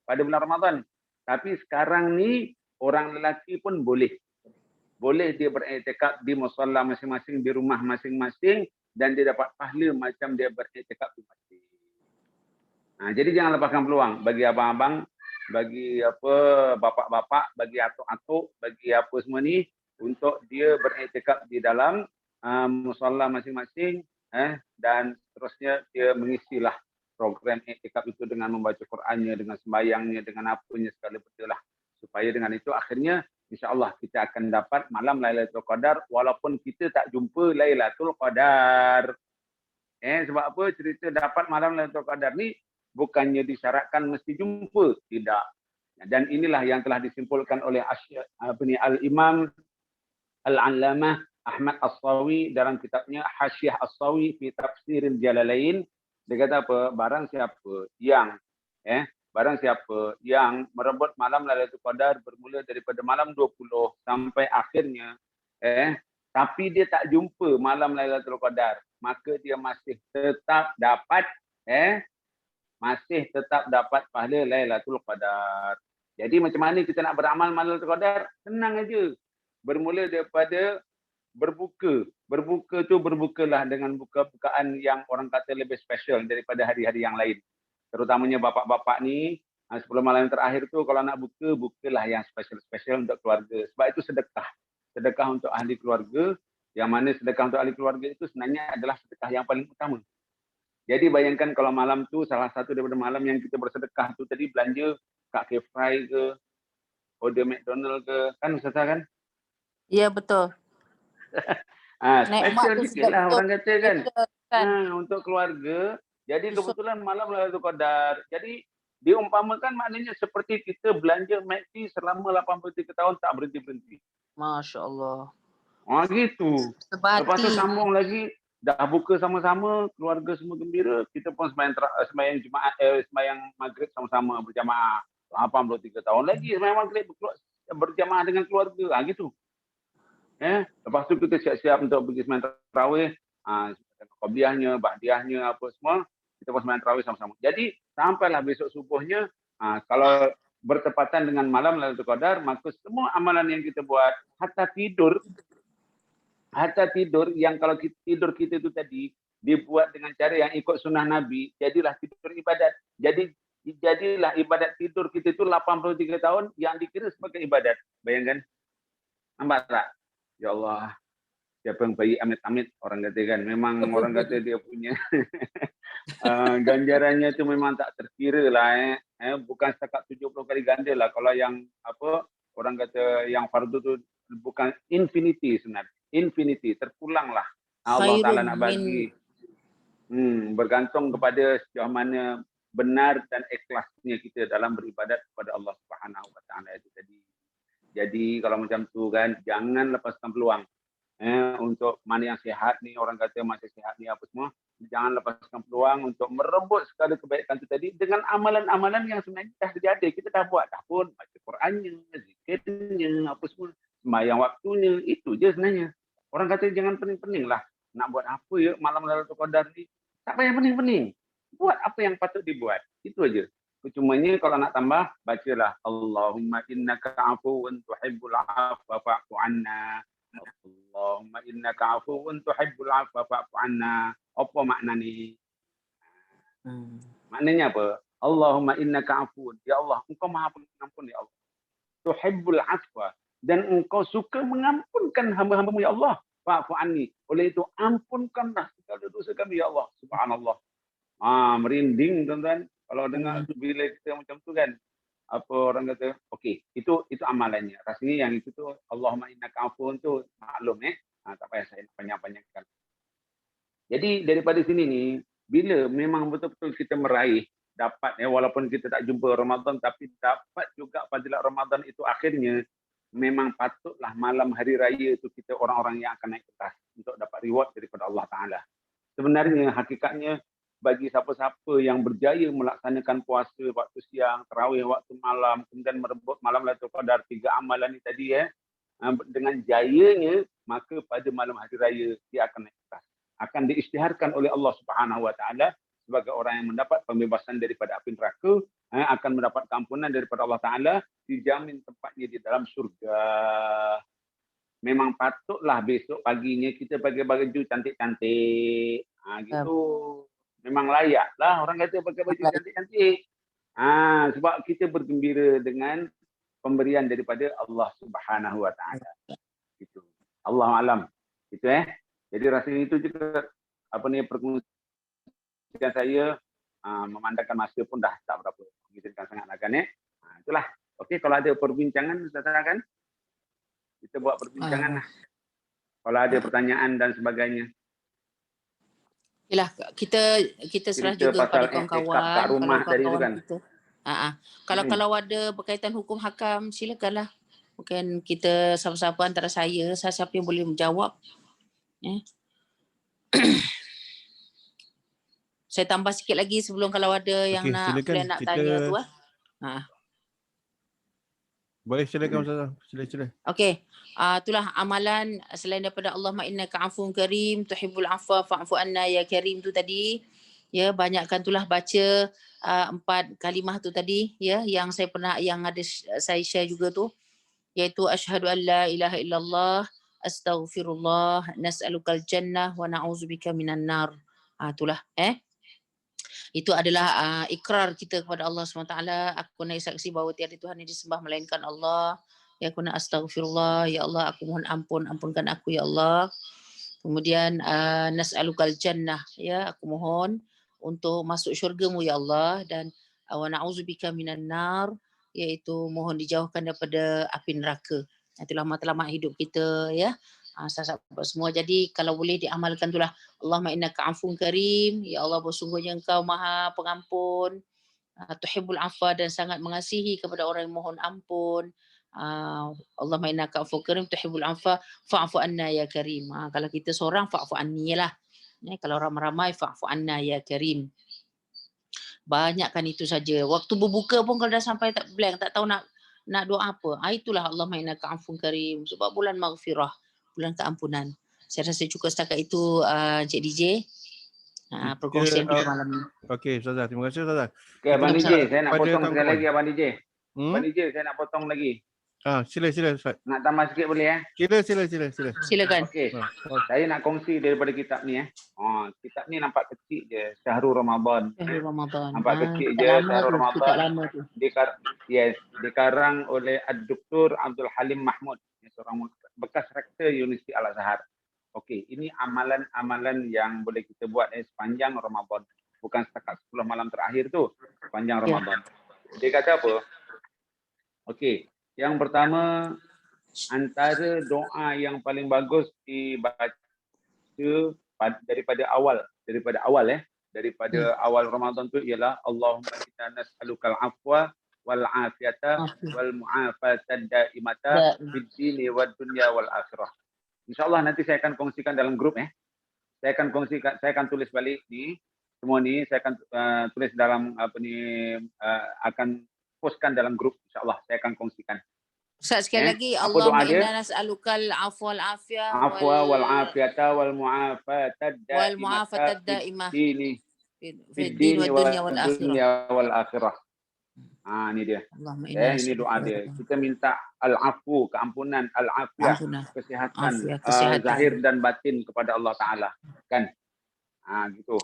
pada bulan Ramadan. Tapi sekarang ni orang lelaki pun boleh. Boleh dia beriktikaf di musalla masing-masing, di rumah masing-masing, dan dia dapat pahala macam dia beriktikaf di masjid. Jadi jangan lepaskan peluang bagi abang-abang, bagi bapak-bapak, bagi atuk-atuk, bagi apa semua ni, untuk dia beriktikaf di dalam musalla masing-masing, dan terusnya dia mengisilah program iktikaf itu dengan membaca Qurannya, dengan sembahyangnya, dengan apanya segala benda lah. Supaya dengan itu akhirnya insya-Allah kita akan dapat malam Lailatul Qadar walaupun kita tak jumpa Lailatul Qadar. Sebab apa? Cerita dapat malam Lailatul Qadar ni bukannya disyaratkan mesti jumpa, tidak. Dan inilah yang telah disimpulkan oleh Al-Imam Al-Allamah Ahmad As-Sawi dalam kitabnya Hasyiah As-Sawi fi Tafsiril Jalalain. Dia kata apa? Barang siapa yang merebut malam Lailatul Qadar bermula daripada malam 20 sampai akhirnya, tapi dia tak jumpa malam Lailatul Qadar, maka dia masih tetap dapat pahala Lailatul Qadar. Jadi macam mana kita nak beramal malam Lailatul Qadar? Senang aja. Bermula daripada berbuka. Berbuka tu berbukalah dengan bukaan yang orang kata lebih special daripada hari-hari yang lain. Terutamanya bapak-bapak ni, 10 malam terakhir tu kalau nak buka, bukalah yang special-special untuk keluarga. Sebab itu sedekah. Sedekah untuk ahli keluarga, yang mana sedekah untuk ahli keluarga itu sebenarnya adalah sedekah yang paling utama. Jadi bayangkan kalau malam tu salah satu daripada malam yang kita bersedekah tu tadi belanja kat K-Fry ke, order McDonald ke, kan Ustazah kan? Ya, betul. Special sikit lah orang kata kan. Untuk keluarga. Jadi kebetulan malam Lailatul Qadar. Jadi diumpamakan maknanya seperti kita belanja McD selama 83 tahun tak berhenti-berhenti. Masya Allah. Gitu. Lepas tu sambung lagi, dah buka sama-sama, keluarga semua gembira, kita pun sembahyang Jumaat, sembahyang Maghrib sama-sama berjamaah. 83 tahun lagi sembahyang Maghrib berjamaah dengan keluarga. Gitu. Lepas tu kita siap-siap untuk pergi sembahyang tarawih, qabliyahnya, ba'diyahnya, apa semua, kita pun sembahyang tarawih sama-sama. Jadi sampailah besok subuhnya, kalau bertepatan dengan malam Lailatul Qadar, maka semua amalan yang kita buat, hatta tidur yang kalau tidur kita itu tadi dibuat dengan cara yang ikut sunnah Nabi, jadilah tidur ibadat. Jadilah ibadat tidur kita itu 83 tahun yang dikira sebagai ibadat. Bayangkan. Nampak tak? Ya Allah, siapa yang bayi amit-amit orang kata kan. Memang orang kata dia punya ganjarannya itu memang tak terkira lah. Bukan setakat 70 kali ganda lah. Kalau yang orang kata yang fardu tu bukan infinity sebenarnya. Infinity, terpulang lah. Allah Ta'ala nak bagi. Bergantung kepada sejauh mana benar dan ikhlasnya kita dalam beribadat kepada Allah Subhanahu Wa Ta'ala itu tadi. Jadi kalau macam tu kan, jangan lepaskan peluang. untuk mana yang sihat ni, orang kata masih sihat ni apa semua, jangan lepaskan peluang untuk merebut segala kebaikan itu tadi dengan amalan-amalan yang sebenarnya dah terjadi, kita dah buat dah pun, baca Qurannya, zikirnya, apa semua, sembahyang waktunya, itu je sebenarnya. Orang kata jangan pening-pening lah, nak buat apa ya malam Lailatul Qadar ni, tak payah pening-pening, buat apa yang patut dibuat, itu aja. Cumanya kalau nak tambah, bacalah Allahumma innaka afuwun tuhibbul afwa fa'fu anna. Allahumma innaka afuwun tuhibbul afwa fa'fu anna. Apa makna ni? Maknanya apa? Allahumma innaka afuwun. Ya Allah, engkau maha pengampun ya Allah. Tuhibbul afwa. Dan engkau suka mengampunkan hamba-hambamu ya Allah. Fa'fu anni. Oleh itu, ampunkanlah segala dosa kami ya Allah. Subhanallah. Merinding tuan-tuan. Kalau dengar bila kita macam tu kan, apa orang kata, okey, itu amalannya. Rasanya yang itu tu Allahumma innaka afuwun tu maklum tak payah saya panjang-panjangkan. Jadi daripada sini ni, bila memang betul-betul kita meraih dapat walaupun kita tak jumpa Ramadan tapi dapat juga fadilat Ramadan itu akhirnya memang patutlah malam hari raya itu kita orang-orang yang akan naik ke atas untuk dapat reward daripada Allah Taala. Sebenarnya hakikatnya bagi siapa-siapa yang berjaya melaksanakan puasa waktu siang, tarawih waktu malam, kemudian merebut malam Lailatul Qadar, 3 amalan ini tadi dengan jayanya, maka pada malam hari raya dia akan naik atas. Akan diisytiharkan oleh Allah Subhanahu Wa Taala sebagai orang yang mendapat pembebasan daripada api neraka, akan mendapat keampunan daripada Allah Taala, dijamin tempatnya di dalam surga. Memang patutlah besok paginya kita pakai baju cantik-cantik. Gitu. Memang layak lah orang kata pakai baju cantik-cantik. Sebab kita bergembira dengan pemberian daripada Allah Subhanahu Wa Taala. Gitu. Allah alam. Gitu Jadi rasanya itu juga perkongsian saya, memandangkan masa pun dah tak berapa mengizinkan sangat lah kan itulah. Okey, kalau ada perbincangan silakan. Kita buat perbincangan lah. Kalau ada pertanyaan dan sebagainya. Yalah, kita serah juga kepada kawan-kawan kat rumah tadi tu kan. Kita. Kalau ada berkaitan hukum hakam, silakanlah. Mungkin kita sama-sama antara siapa yang boleh menjawab. Saya tambah sikit lagi sebelum kalau ada yang nak tanya tu Boleh, silakan Ustazah. Sila. Okey. Itulah amalan selain daripada Allahumma innaka afuwun karim tuhibbul afwa fa'fu anna ya karim tu tadi. Ya, banyakkan itulah baca 4 kalimah tu tadi yang saya pernah saya share juga tu, iaitu asyhadu an la ilaha illallah astaghfirullah nas'alukal jannah wa na'udzubika minan nar. Itulah itu adalah ikrar kita kepada Allah SWT. Aku naik saksi bahawa tiada Tuhan yang disembah melainkan Allah. Ya aku nak astaghfirullah, ya Allah aku mohon ampunkan aku ya Allah. Kemudian nas'alukal jannah, ya aku mohon untuk masuk syurga-Mu ya Allah, dan wa na'udzubika minan nar, iaitu mohon dijauhkan daripada api neraka. Itulah matlamat hidup kita sahabat semua. Jadi kalau boleh diamalkan itulah Allahumma innaka afuwun karim, ya Allah bersungguhnya Engkau Maha Pengampun, tuhibbul afwa dan sangat mengasihi kepada orang yang mohon ampun. Allahumma innaka afuwun karim tuhibbul afwa fa'fu anna ya karim. Kalau kita seorang fa'fu anni lah. Kalau ramai-ramai fa'fu anna ya karim. Banyakkan itu saja. Waktu berbuka pun kalau dah sampai tak blank, tak tahu nak doa apa. Itulah Allahumma innaka afuwun karim, sebab bulan maghfirah, bulan keampunan. Saya rasa cukup setakat itu Encik DJ. Perkongsian kita malam ini. Okey, Ustazah. Terima kasih Ustazah. Okey, Abang DJ, saya nak potong sekali lagi Abang DJ. Abang DJ, saya nak potong lagi. Sila Ustaz. Nak tambah sikit boleh Sila. Silakan. Okey. Saya nak kongsi daripada kitab ni Kitab ni nampak kecil je, Syahrul Ramadan. Nampak kecil je, Syahrul Ramadan. Dikarang oleh Dr. Abdul Halim Mahmud, seorang bekas rektor Universiti Al-Azhar. Okey, ini amalan-amalan yang boleh kita buat sepanjang Ramadan. Bukan setakat 10 malam terakhir tu, sepanjang Ramadan. Dia kata apa? Okey, yang pertama, antara doa yang paling bagus dibaca daripada awal Ramadan tu ialah Allahumma inna nas'alukal afwa wal afiyata wal mu'afatad daimata fid dini wad dunya wal akhirah. InsyaAllah nanti saya akan kongsikan dalam grup ya. Saya akan tulis balik ni semua ni saya akan tulis dalam akan postkan dalam grup, insyaallah saya akan kongsikan. Ustaz sekali lagi, Apa doa Allahumma dia? inna nas'alukal afwa wal afiyah Afwa wal afiyata wal mu'afatad wal mu'afatad daimah daimah fid fid din dini wad wal dunya wal akhirah. dunya wal akhirah. Ini dia. Allahumma inna Ini doa dia. Kita minta al-afu, keampunan, al-afiyah, Ampunah. kesihatan, Afiyah, kesihatan. zahir dan batin kepada Allah Taala, kan? Gitu.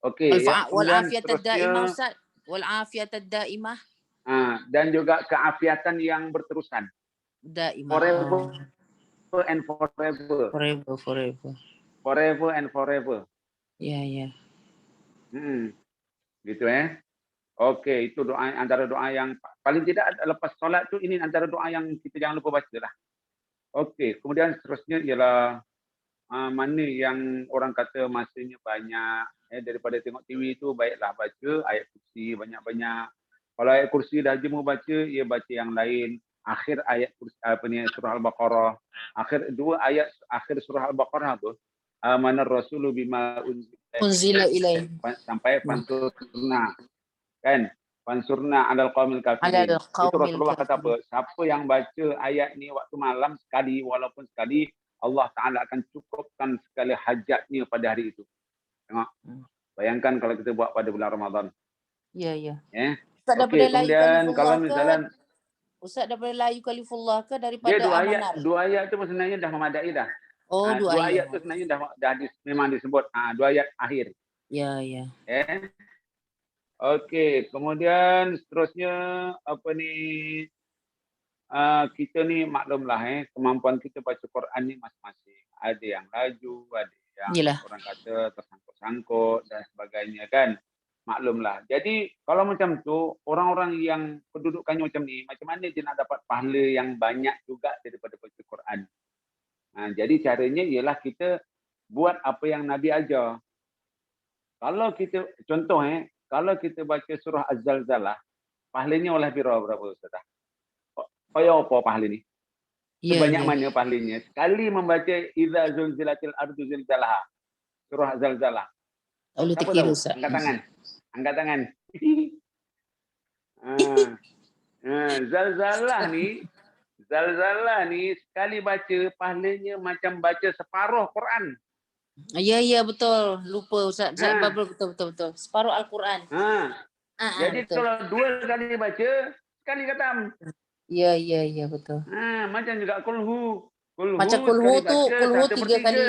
Okey, ya. Wal Kemudian afiyatad daimah seterusnya Ustaz. Wal afiyatad daimah dan juga keafiatan yang berterusan. daimah. Forever and forever. Forever and forever. Ya, ya. Gitu ya. Okey, itu doa antara doa yang paling tidak lepas solat tu ini antara doa yang kita jangan lupa baca lah. Okey, kemudian seterusnya ialah mana yang orang kata masanya banyak daripada tengok TV tu baiklah baca ayat kursi banyak-banyak. Kalau ayat kursi dah jemu baca, ia baca yang lain. Akhir ayat surah Al-Baqarah. Dua ayat akhir surah Al-Baqarah tu amanar rasulu bima Unzila ilaih. sampai fansurna. Kan? Fansurna alal qaumil kafirin. Itu Rasulullah kata apa? Siapa yang baca ayat ni waktu malam sekali walaupun sekali, Allah Taala akan cukupkan segala hajatnya pada hari itu. Tengok. Bayangkan kalau kita buat pada bulan Ramadan. Ya, ya. Ustaz daripada kemudian kalau misalnya Ustaz daripada la yukallifullah ke daripada dia dua ayat tu sebenarnya dah memadai dah. Dua ayat tu sebenarnya dah memang disebut dua ayat akhir. Ya, ya. Okey, kemudian seterusnya kita ni maklumlah kemampuan kita baca Quran ni masing-masing. Ada yang laju, ada yang orang kata tersangkut-sangkut dan sebagainya kan. Maklumlah. Jadi kalau macam tu orang-orang yang kedudukannya macam ni, macam mana dia nak dapat pahala yang banyak juga daripada baca Quran? Jadi caranya ialah kita buat apa yang Nabi ajar. Kalau kita contoh kalau kita baca surah Az-Zalzalah, pahalanya oleh berapa Ustaz? Kaya apa pahala ni? Sebanyak mana pahalanya? Sekali membaca Idza zulzilatil ardu zilzalaha. Surah Az-Zalzalah. Siapa tahu? Angkat tangan. Zalzalah ni sekali baca pahalanya macam baca separuh Quran. Ya, betul. Lupa Ustaz. Betul. Separuh Al-Quran. Jadi betul. Kalau dua kali baca, sekali khatam. Ya, betul. Macam juga kulhu. Macam kulhu tu, kulhu 3 kali.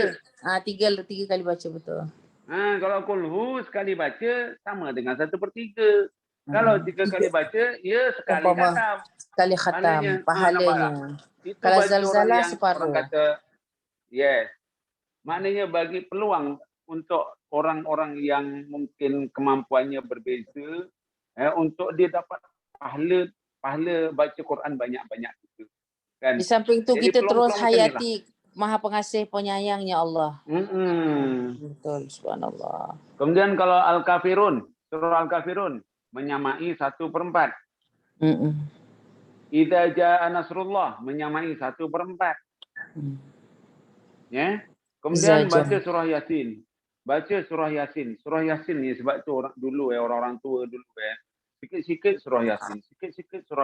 Tiga kali baca, betul. Kalau kulhu sekali baca, sama dengan 1/3. Kalau 3 kali baca, ia sekali khatam. Sekali khatam, pahalanya. Kalau Zalzalah separuh. Orang kata, yes. Maknanya bagi peluang untuk orang-orang yang mungkin kemampuannya berbeza, untuk dia dapat pahala baca Quran banyak-banyak itu. Kan? Di samping itu kita terus hayati Maha Pengasih Penyayangnya Allah. Betul, subhanallah. Kemudian kalau Al-Kafirun, surah Al-Kafirun menyamai 1/4. Idza jaa nasrullah menyamai 1/4. Kemudian baca surah Yasin. Surah Yasin ni sebab tu orang-orang tua dulu sikit-sikit surah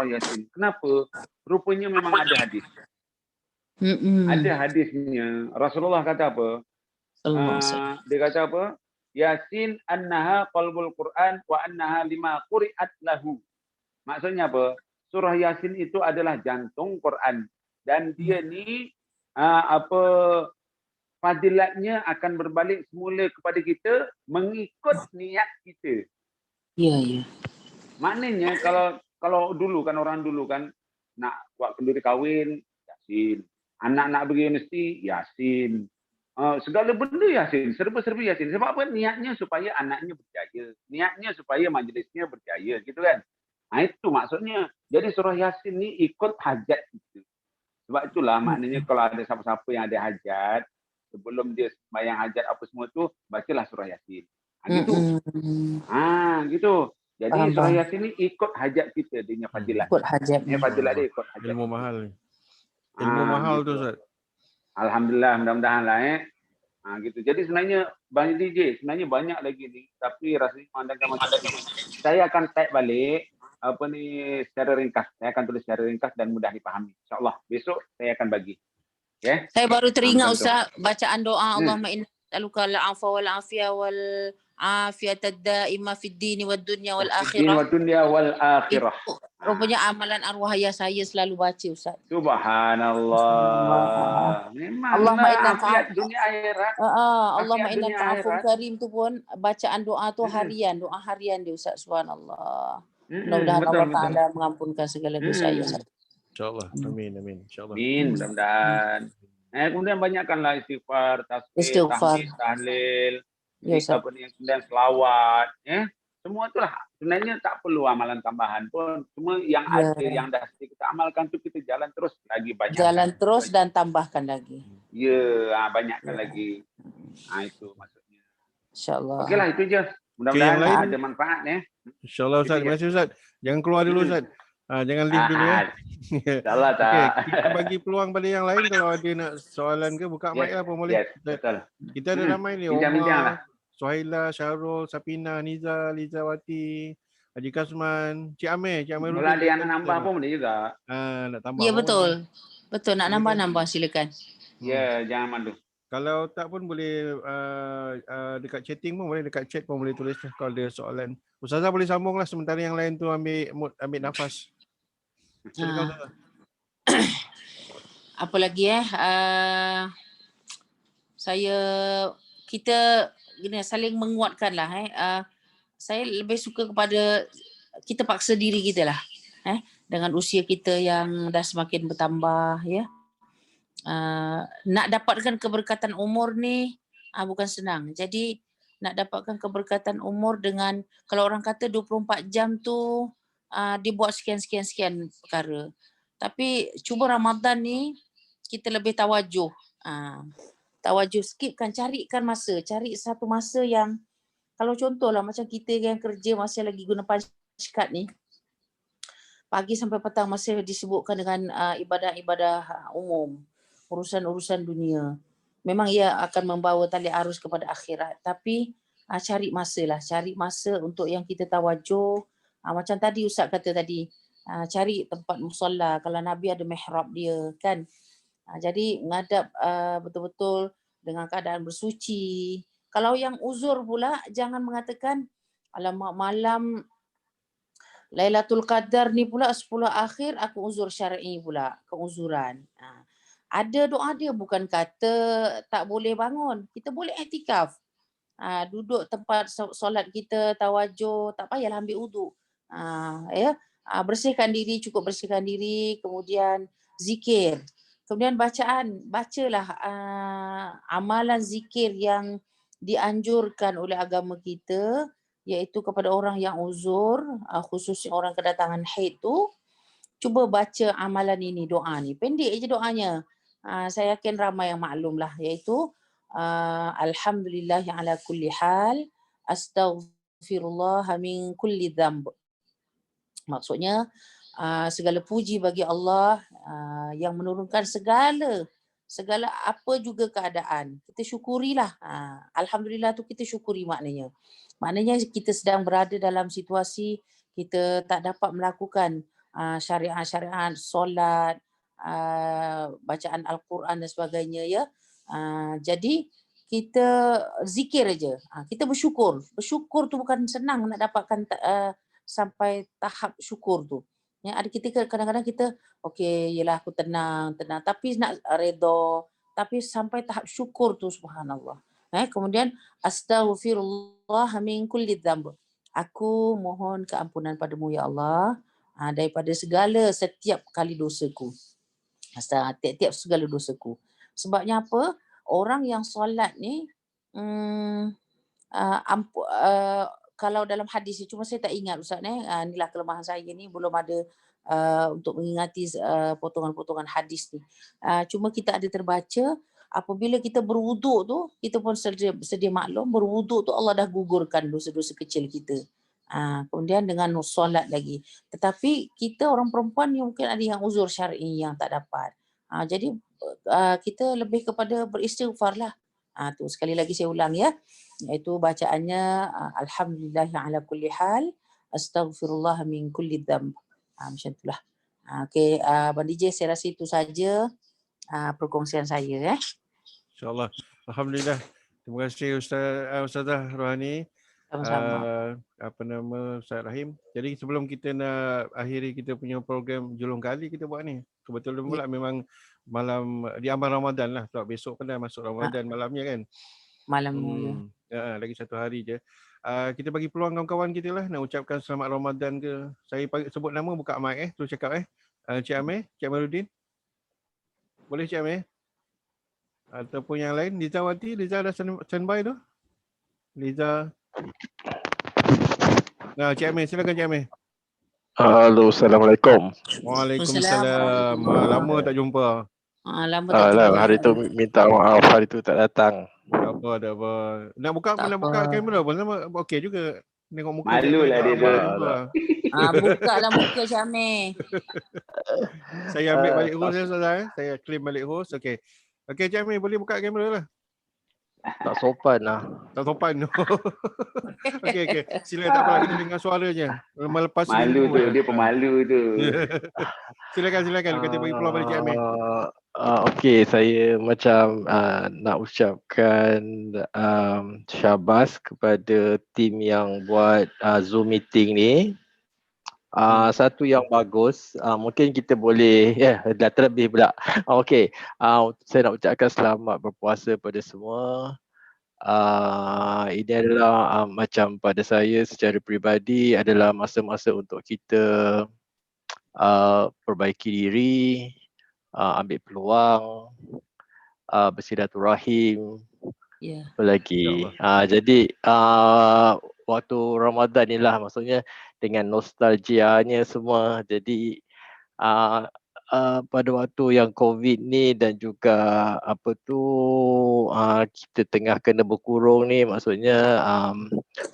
Yasin. Kenapa? Rupanya memang ada hadis. Ada hadisnya. Rasulullah kata apa? Dia kata apa? Yasin annaha qalbul Quran wa annaha lima quri'at lahu. Maksudnya apa? Surah Yasin itu adalah jantung Quran dan dia ni fadilatnya akan berbalik semula kepada kita mengikut niat kita. Ya. Maknanya kalau dulu kan orang dulu kan nak buat kenduri kahwin Yasin, anak nak pergi universiti Yasin, segala benda Yasin, serba-serba Yasin. Sebab apa? Niatnya supaya anaknya berjaya, niatnya supaya majlisnya berjaya, gitu kan? Itu maksudnya. Jadi surah Yasin ni ikut hajat kita. Sebab itulah maknanya kalau ada siapa-siapa yang ada hajat, sebelum dia sembahyang hajat apa semua tu, bacalah surah Yasin. Gitu. Gitu. Jadi surah Yasin ni ikut hajat kita, dia fadilat. Ikut hajat. Fadilat dia ikut hajat. Ilmu mahal ni. Ilmu mahal tu Ustaz. Alhamdulillah, mudah-mudahan lah gitu. Jadi sebenarnya Bang DJ, sebenarnya banyak lagi nih, tapi rasanya memandangkan macam tu. Saya akan type balik apa ni secara ringkas. Saya akan tulis secara ringkas dan mudah dipahami. InsyaAllah besok saya akan bagi. Ya. Saya baru teringat macam tu. Ustaz bacaan doa Allahumma inna nas'aluka al-'afwa wal 'afiyah wal 'afiyata ad-da'imah fid dini wad dunya wal Din wa akhirah. dunya wal akhirah. Itu rupanya amalan arwah ayah saya selalu baca Ustaz. Subhanallah. Memang Allahumma innaka afiat dunia akhirat. Allahumma Afiat dunia innaka 'afuwwun akhirat. karim tu pun bacaan doa tu harian, doa harian dia Ustaz. Subhanallah. Mudah-mudahan Betul, Allah betul. Taala mengampunkan segala dosa ayah saya. InsyaAllah. Amin. InsyaAllah. Amin, mudah-mudahan. Kemudian banyakkanlah istighfar, tasbih, Istighfar. tahmid, tahlil, Ya Ustaz. kemudian selawat, semua itulah sebenarnya tak perlu amalan tambahan pun. Semua yang Ya. ada yang dah kita amalkan tu kita jalan terus lagi banyak. Jalan terus dan tambahkan lagi. Ya, banyakkan lagi. Itu maksudnya. InsyaAllah. Okeylah itu je. yang Mudah-mudahan lain? ada manfaat InsyaAllah Ustaz. Terima kasih Ustaz. Jangan keluar dulu Ustaz. Jangan leave dulu ya. InsyaAllah tak. Okay, kita bagi peluang pada yang lain kalau ada nak soalan ke buka mic lah pun boleh. Yes, betul. Kita ada ramai ni. Bincang-bincang lah. Omar, Suhaila, Syarul, Sapina, Niza, Lizawati, Haji Kasman, Cik Amir. Kalau ada yang nak nambah pun boleh juga. Nak tambah. Ya betul. Betul nak nambah-nambah silakan. Ya, jangan malu. Kalau tak pun boleh dekat chatting pun boleh, dekat chat pun boleh tulis kalau ada soalan. Ustazah boleh sambung lah sementara yang lain tu ambil nafas. Silakan Ustazah. Apa lagi kita saling menguatkan lah saya lebih suka kepada kita paksa diri kita lah dengan usia kita yang dah semakin bertambah ya. Nak dapatkan keberkatan umur ni bukan senang. Jadi nak dapatkan keberkatan umur dengan kalau orang kata 24 jam tu dibuat sekian perkara. Tapi cuba Ramadan ni kita lebih tawajuh. Tawajuh skipkan, carikan masa. Cari satu masa yang kalau contohlah macam kita yang kerja masih lagi guna panjkat ni. Pagi sampai petang masih disibukkan dengan ibadah-ibadah umum. Urusan-urusan dunia. Memang ia akan membawa tali arus kepada akhirat. Tapi cari masa untuk yang kita tawajuh. Macam tadi Ustaz kata tadi, cari tempat musalla. Kalau Nabi ada mihrab dia kan. Jadi ngadap betul-betul dengan keadaan bersuci. Kalau yang uzur pula jangan mengatakan alamak malam Lailatul Qadar ni pula 10 akhir aku uzur syar'i pula, keuzuran. Ada doa dia bukan kata tak boleh bangun. Kita boleh iktikaf. Duduk tempat solat kita tawajuh, tak payahlah ambil wuduk. Bersihkan diri, cukup bersihkan diri, kemudian zikir. Kemudian bacalah amalan zikir yang dianjurkan oleh agama kita, iaitu kepada orang yang uzur, khususnya orang kedatangan haid tu, cuba baca amalan ini, doa ni. Pendek je doanya. Saya yakin ramai yang maklum lah, iaitu Alhamdulillah ala kulli hal, astaghfirullah min kulli dhanb. Maksudnya segala puji bagi Allah yang menurunkan segala apa juga keadaan. Kita syukurilah. Alhamdulillah tu kita syukuri maknanya. Maknanya kita sedang berada dalam situasi kita tak dapat melakukan syariat-syariat, solat, bacaan Al-Quran dan sebagainya ya. Jadi kita zikir aja. Kita bersyukur. Bersyukur tu bukan senang nak dapatkan sampai tahap syukur tu. Ya, ada kita kadang-kadang kita okey yalah aku tenang tapi nak redha, tapi sampai tahap syukur tu subhanallah. Kemudian astaghfirullah min kulli dhanb. Aku mohon keampunan padamu ya Allah daripada setiap kali dosaku. Tiap-tiap segala dosaku. Sebabnya apa? Orang yang solat ni kalau dalam hadis, cuma saya tak ingat Ustaz inilah kelemahan saya ni, belum ada untuk mengingati potongan-potongan hadis ni. Cuma kita ada terbaca apabila kita berwuduk tu, kita pun sedia maklum berwuduk tu Allah dah gugurkan dosa-dosa kecil kita. Kemudian dengan solat lagi. Tetapi kita orang perempuan ni mungkin ada yang uzur syar'i yang tak dapat. Jadi kita lebih kepada beristighfar lah. Tu sekali lagi saya ulang ya. Iaitu bacaannya alhamdulillah ala kulli hal, astaghfirullah min kulli dzamb. Macam itulah. Okey, Abang DJ, saya rasa itu saja perkongsian saya. InsyaAllah. Alhamdulillah. Terima kasih Ustazah Rohani. Sama-sama. Apa nama Ustaz Rahim. Jadi sebelum kita nak akhiri kita punya program Julung Kali, kita buat ni. Kebetulan pula memang malam di amal Ramadan lah. Sebab besok kan dah masuk Ramadan malamnya kan. Malam lagi satu hari je. Kita bagi peluang kawan-kawan kita lah nak ucapkan selamat Ramadan ke. Saya sebut nama buka mic terus cakap Cik Amir, Cik Amaluddin. Boleh Cik Amir? Ataupun yang lain, Liza Wati, Liza dah standby tu. Liza. Nah, Cik Amir, silakan Cik Amir. Halo, Assalamualaikum. Waalaikumsalam. Lama tak jumpa. Lama tak jumpa. Hari tu minta maaf, hari tu tak datang. Tak apa. Nak buka kamera pun sama okey juga. Tengok muka. Malulah dia tu. Buka lah muka Cik Amir. Saya ambil balik host saya claim balik host. Okey. Okey Cik Amir, boleh buka kamera lah. Tak sopan lah. Tak sopan. Okey. Silakan, tak apa, kita dengar suaranya. Melepas malu tu, dia pemalu tu. Silakan. Kita bagi peluang pada Cik Amir. Okey, saya macam nak ucapkan syabas kepada tim yang buat Zoom meeting ni. Satu yang bagus, mungkin kita boleh dah terlebih pula. Okey, saya nak ucapkan selamat berpuasa pada semua. Ini adalah macam pada saya secara peribadi adalah masa-masa untuk kita perbaiki diri, ambil peluang, bersilaturahim. Apa lagi? Jadi waktu Ramadan ni lah, maksudnya dengan nostalgianya semua. Jadi pada waktu yang COVID ni dan juga kita tengah kena berkurung ni, maksudnya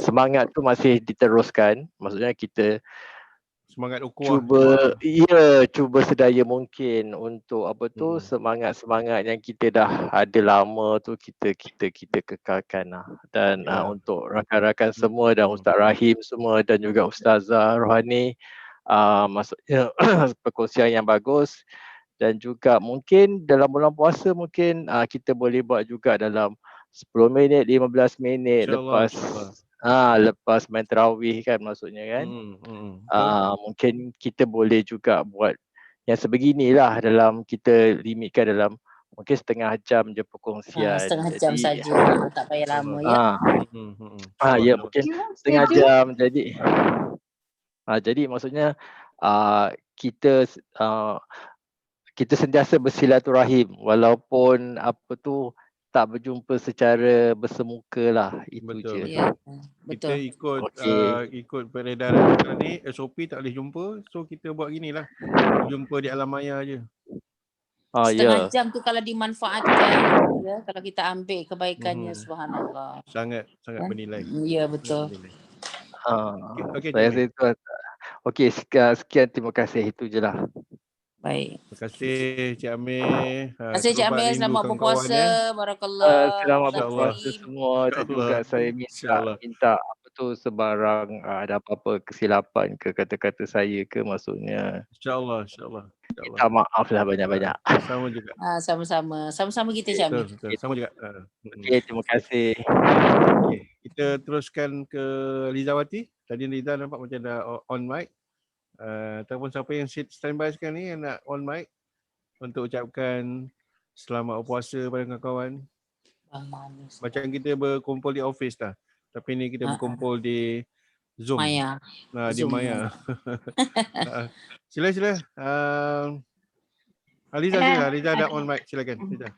semangat tu masih diteruskan. Maksudnya kita semangat ukuah. Cuba sedaya mungkin untuk semangat-semangat yang kita dah ada lama tu kita kekalkan lah. Dan untuk rakan-rakan semua dan Ustaz Rahim semua dan juga Ustazah Rohani, maksudnya perkongsian yang bagus. Dan juga mungkin dalam bulan puasa mungkin kita boleh buat juga dalam 10 minit, 15 minit lepas main tarawih kan, maksudnya kan. Mungkin kita boleh juga buat yang sebeginilah, dalam kita limitkan dalam mungkin setengah jam je perkongsian. Setengah jam saja, tak payah lama ya. Mungkin setengah jam. Jadi maksudnya kita sentiasa bersilaturahim walaupun tak berjumpa secara bersemuka lah. Itu je. Kita ikut peredaran ni, SOP tak boleh jumpa, so kita buat gini lah, jumpa di alam maya je. Setengah jam tu kalau dimanfaatkan, kalau kita ambil kebaikannya, subhanallah. Sangat bernilai. Ya, betul. Okey, sekian, terima kasih, itu je lah. Baik. Terima kasih Cik Amir. Terima kasih Cik Amir, selamat berpuasa. Barakallah. Selamat berpuasa semua. Dan juga saya minta sebarang ada apa-apa kesilapan ke kata-kata saya ke, maksudnya. InsyaAllah. Minta maaf lah banyak-banyak. Sama juga. Sama-sama kita Cik Amir. Sama juga. Okey, terima kasih. Okay. Kita teruskan ke Liza Wati. Tadi Liza nampak macam dah on mic. Ataupun siapa yang standby sekarang ni yang nak on mic untuk ucapkan selamat berpuasa pada kawan-kawan. Macam kita berkumpul di office dah, tapi ni kita berkumpul di Zoom. Maya. Di Maya. Sila. Liza dah on mic, silakan Liza.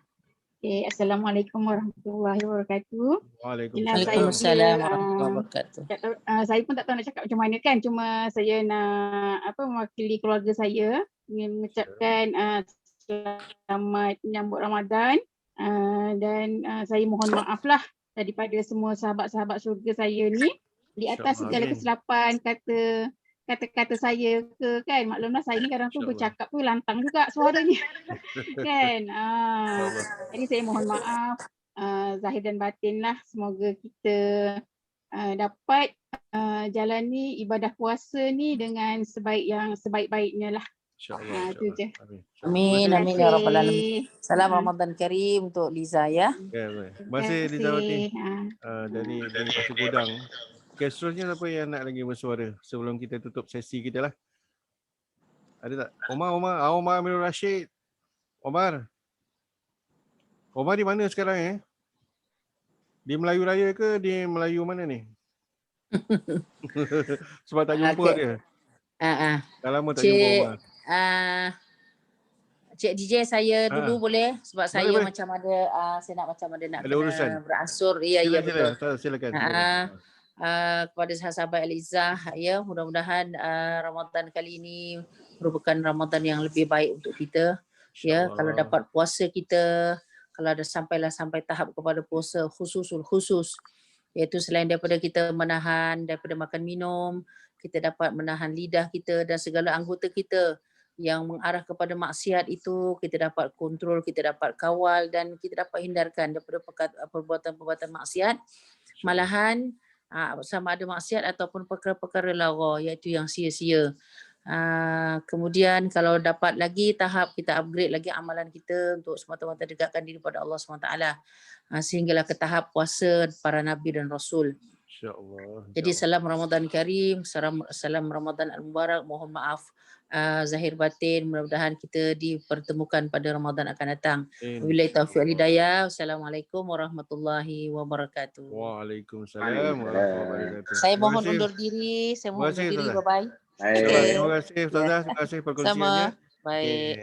Okay, Assalamualaikum warahmatullahi wabarakatuh. Waalaikumsalam warahmatullahi wabarakatuh. Saya pun tak tahu nak cakap macam mana kan, cuma saya nak mewakili keluarga saya ingin mengucapkan selamat menyambut Ramadan, dan saya mohon maaf lah daripada semua sahabat-sahabat syurga saya ni di atas segala kesilapan kata kata-kata saya ke kan. Maklumlah saya ni kadang tu InsyaAllah. bercakap tu lantang juga suaranya kan. InsyaAllah. Jadi saya mohon maaf zahir dan batin lah. Semoga kita dapat jalani ibadah puasa ni dengan sebaik-baiknya lah. InsyaAllah. Itu je. Amin. Amin, Terima amin kasih. ya rabbal alamin. Salam Ah. Ramadan Karim untuk Liza ya. Ya, baik. Terima Terima kasih Lizawati kasih. dari Pasir Gudang. Okay, seterusnya siapa yang nak lagi bersuara sebelum kita tutup sesi kita lah? Ada tak? Omar Amirul Rashid. Omar di mana sekarang Di Melayu Raya ke di Melayu mana ni? Sebab tak jumpa Okay. dia. Dah lama tak Cik, jumpa Omar. Cik DJ saya dulu boleh sebab saya boleh. macam ada saya nak Ada kena urusan. beransur. Ya betul. Silakan. Kepada sahabat Eliza ya, mudah-mudahan Ramadan kali ini merupakan Ramadan yang lebih baik untuk kita. Ya, kalau dapat puasa kita, kalau ada sampai tahap kepada puasa khusus, iaitu selain daripada kita menahan daripada makan minum, kita dapat menahan lidah kita dan segala anggota kita yang mengarah kepada maksiat itu kita dapat kontrol, kita dapat kawal dan kita dapat hindarkan daripada perbuatan-perbuatan maksiat. Malahan sama ada maksiat ataupun perkara-perkara lara iaitu yang sia-sia. Kemudian kalau dapat lagi tahap kita upgrade lagi amalan kita untuk semata-mata dekatkan diri pada Allah SWT sehinggalah ke tahap puasa para Nabi dan Rasul. InsyaAllah. Jadi salam Ramadan Karim, salam Ramadan Al-Mubarak, mohon maaf zahir batin, mudah-mudahan kita dipertemukan pada Ramadan akan datang. Wabillahi taufiq wal hidayah. Wassalamualaikum warahmatullahi wabarakatuh. Waalaikumsalam warahmatullahi wabarakatuh. Saya mohon undur diri, bye-bye. Terima kasih Ustazah, terima kasih perkongsiannya. Baik.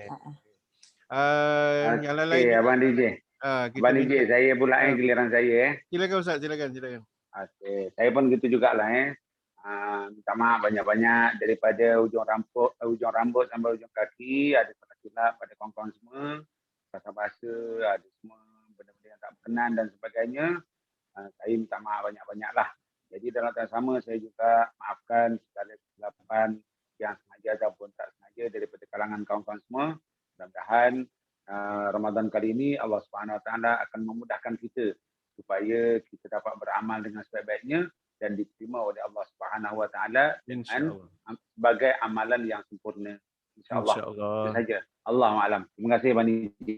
Yang lain Abang DJ. Abang DJ, saya pula giliran saya. Silakan Ustaz, silakan. Okey, saya pun gitu jugalah minta maaf banyak-banyak daripada ujung rambut sampai ujung kaki, ada salah silap pada kawan-kawan semua, bahasa-bahasa, ada semua benda-benda yang tak berkenan dan sebagainya. Saya minta maaf banyak-banyak lah. Jadi dalam yang sama saya juga maafkan segala kesilapan yang sengaja ataupun tak sengaja daripada kalangan kawan-kawan semua. Mudah-mudahan Ramadan kali ini Allah SWT akan memudahkan kita supaya kita dapat beramal dengan sebaik-baiknya dan diterima oleh Allah SWT dengan sebagai amalan yang sempurna. InsyaAllah. Itu saja. Allahu'alam. Terima kasih Abang DJ.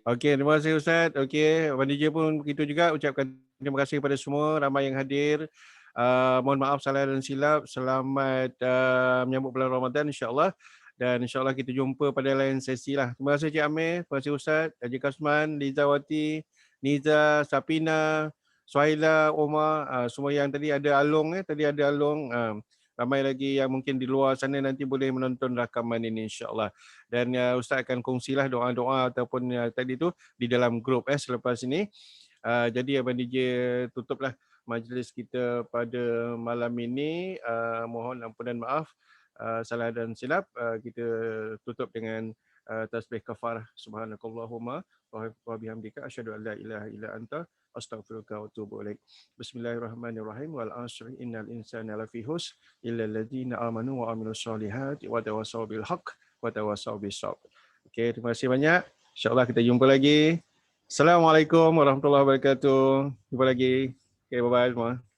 Okey, terima kasih Ustaz. Okey, Abang DJ pun begitu juga. Ucapkan terima kasih kepada semua ramai yang hadir. Mohon maaf salah dan silap. Selamat menyambut bulan Ramadan insya-Allah. Dan insya-Allah kita jumpa pada lain sesi lah. Terima kasih Cik Amir, terima kasih Ustaz, Haji Kasman, Lizawati, Niza, Sapina, Suhaila, Omar, semua yang tadi ada Along ramai lagi yang mungkin di luar sana nanti boleh menonton rakaman ini insya-Allah. Dan Ustaz akan kongsilah doa-doa ataupun tadi tu di dalam grup selepas ini. Jadi Abang DJ tutuplah majlis kita pada malam ini. Mohon ampunan maaf salah dan silap. Kita tutup dengan tasbih kafarah. Subhanakallahumma wa bihamdika asyhadu an la ilaha illa anta astaghfiruka wa atubu ilaik. Bismillahirrahmanirrahim. Wal 'asri innal insana lafi khusr illa alladziina amanu wa 'amilus solihati wa tawassaw bil haqq wa tawassaw bis sabr. Okey, terima kasih banyak. Insya-Allah kita jumpa lagi. Assalamualaikum warahmatullahi wabarakatuh. Jumpa lagi. Okey, bye-bye semua.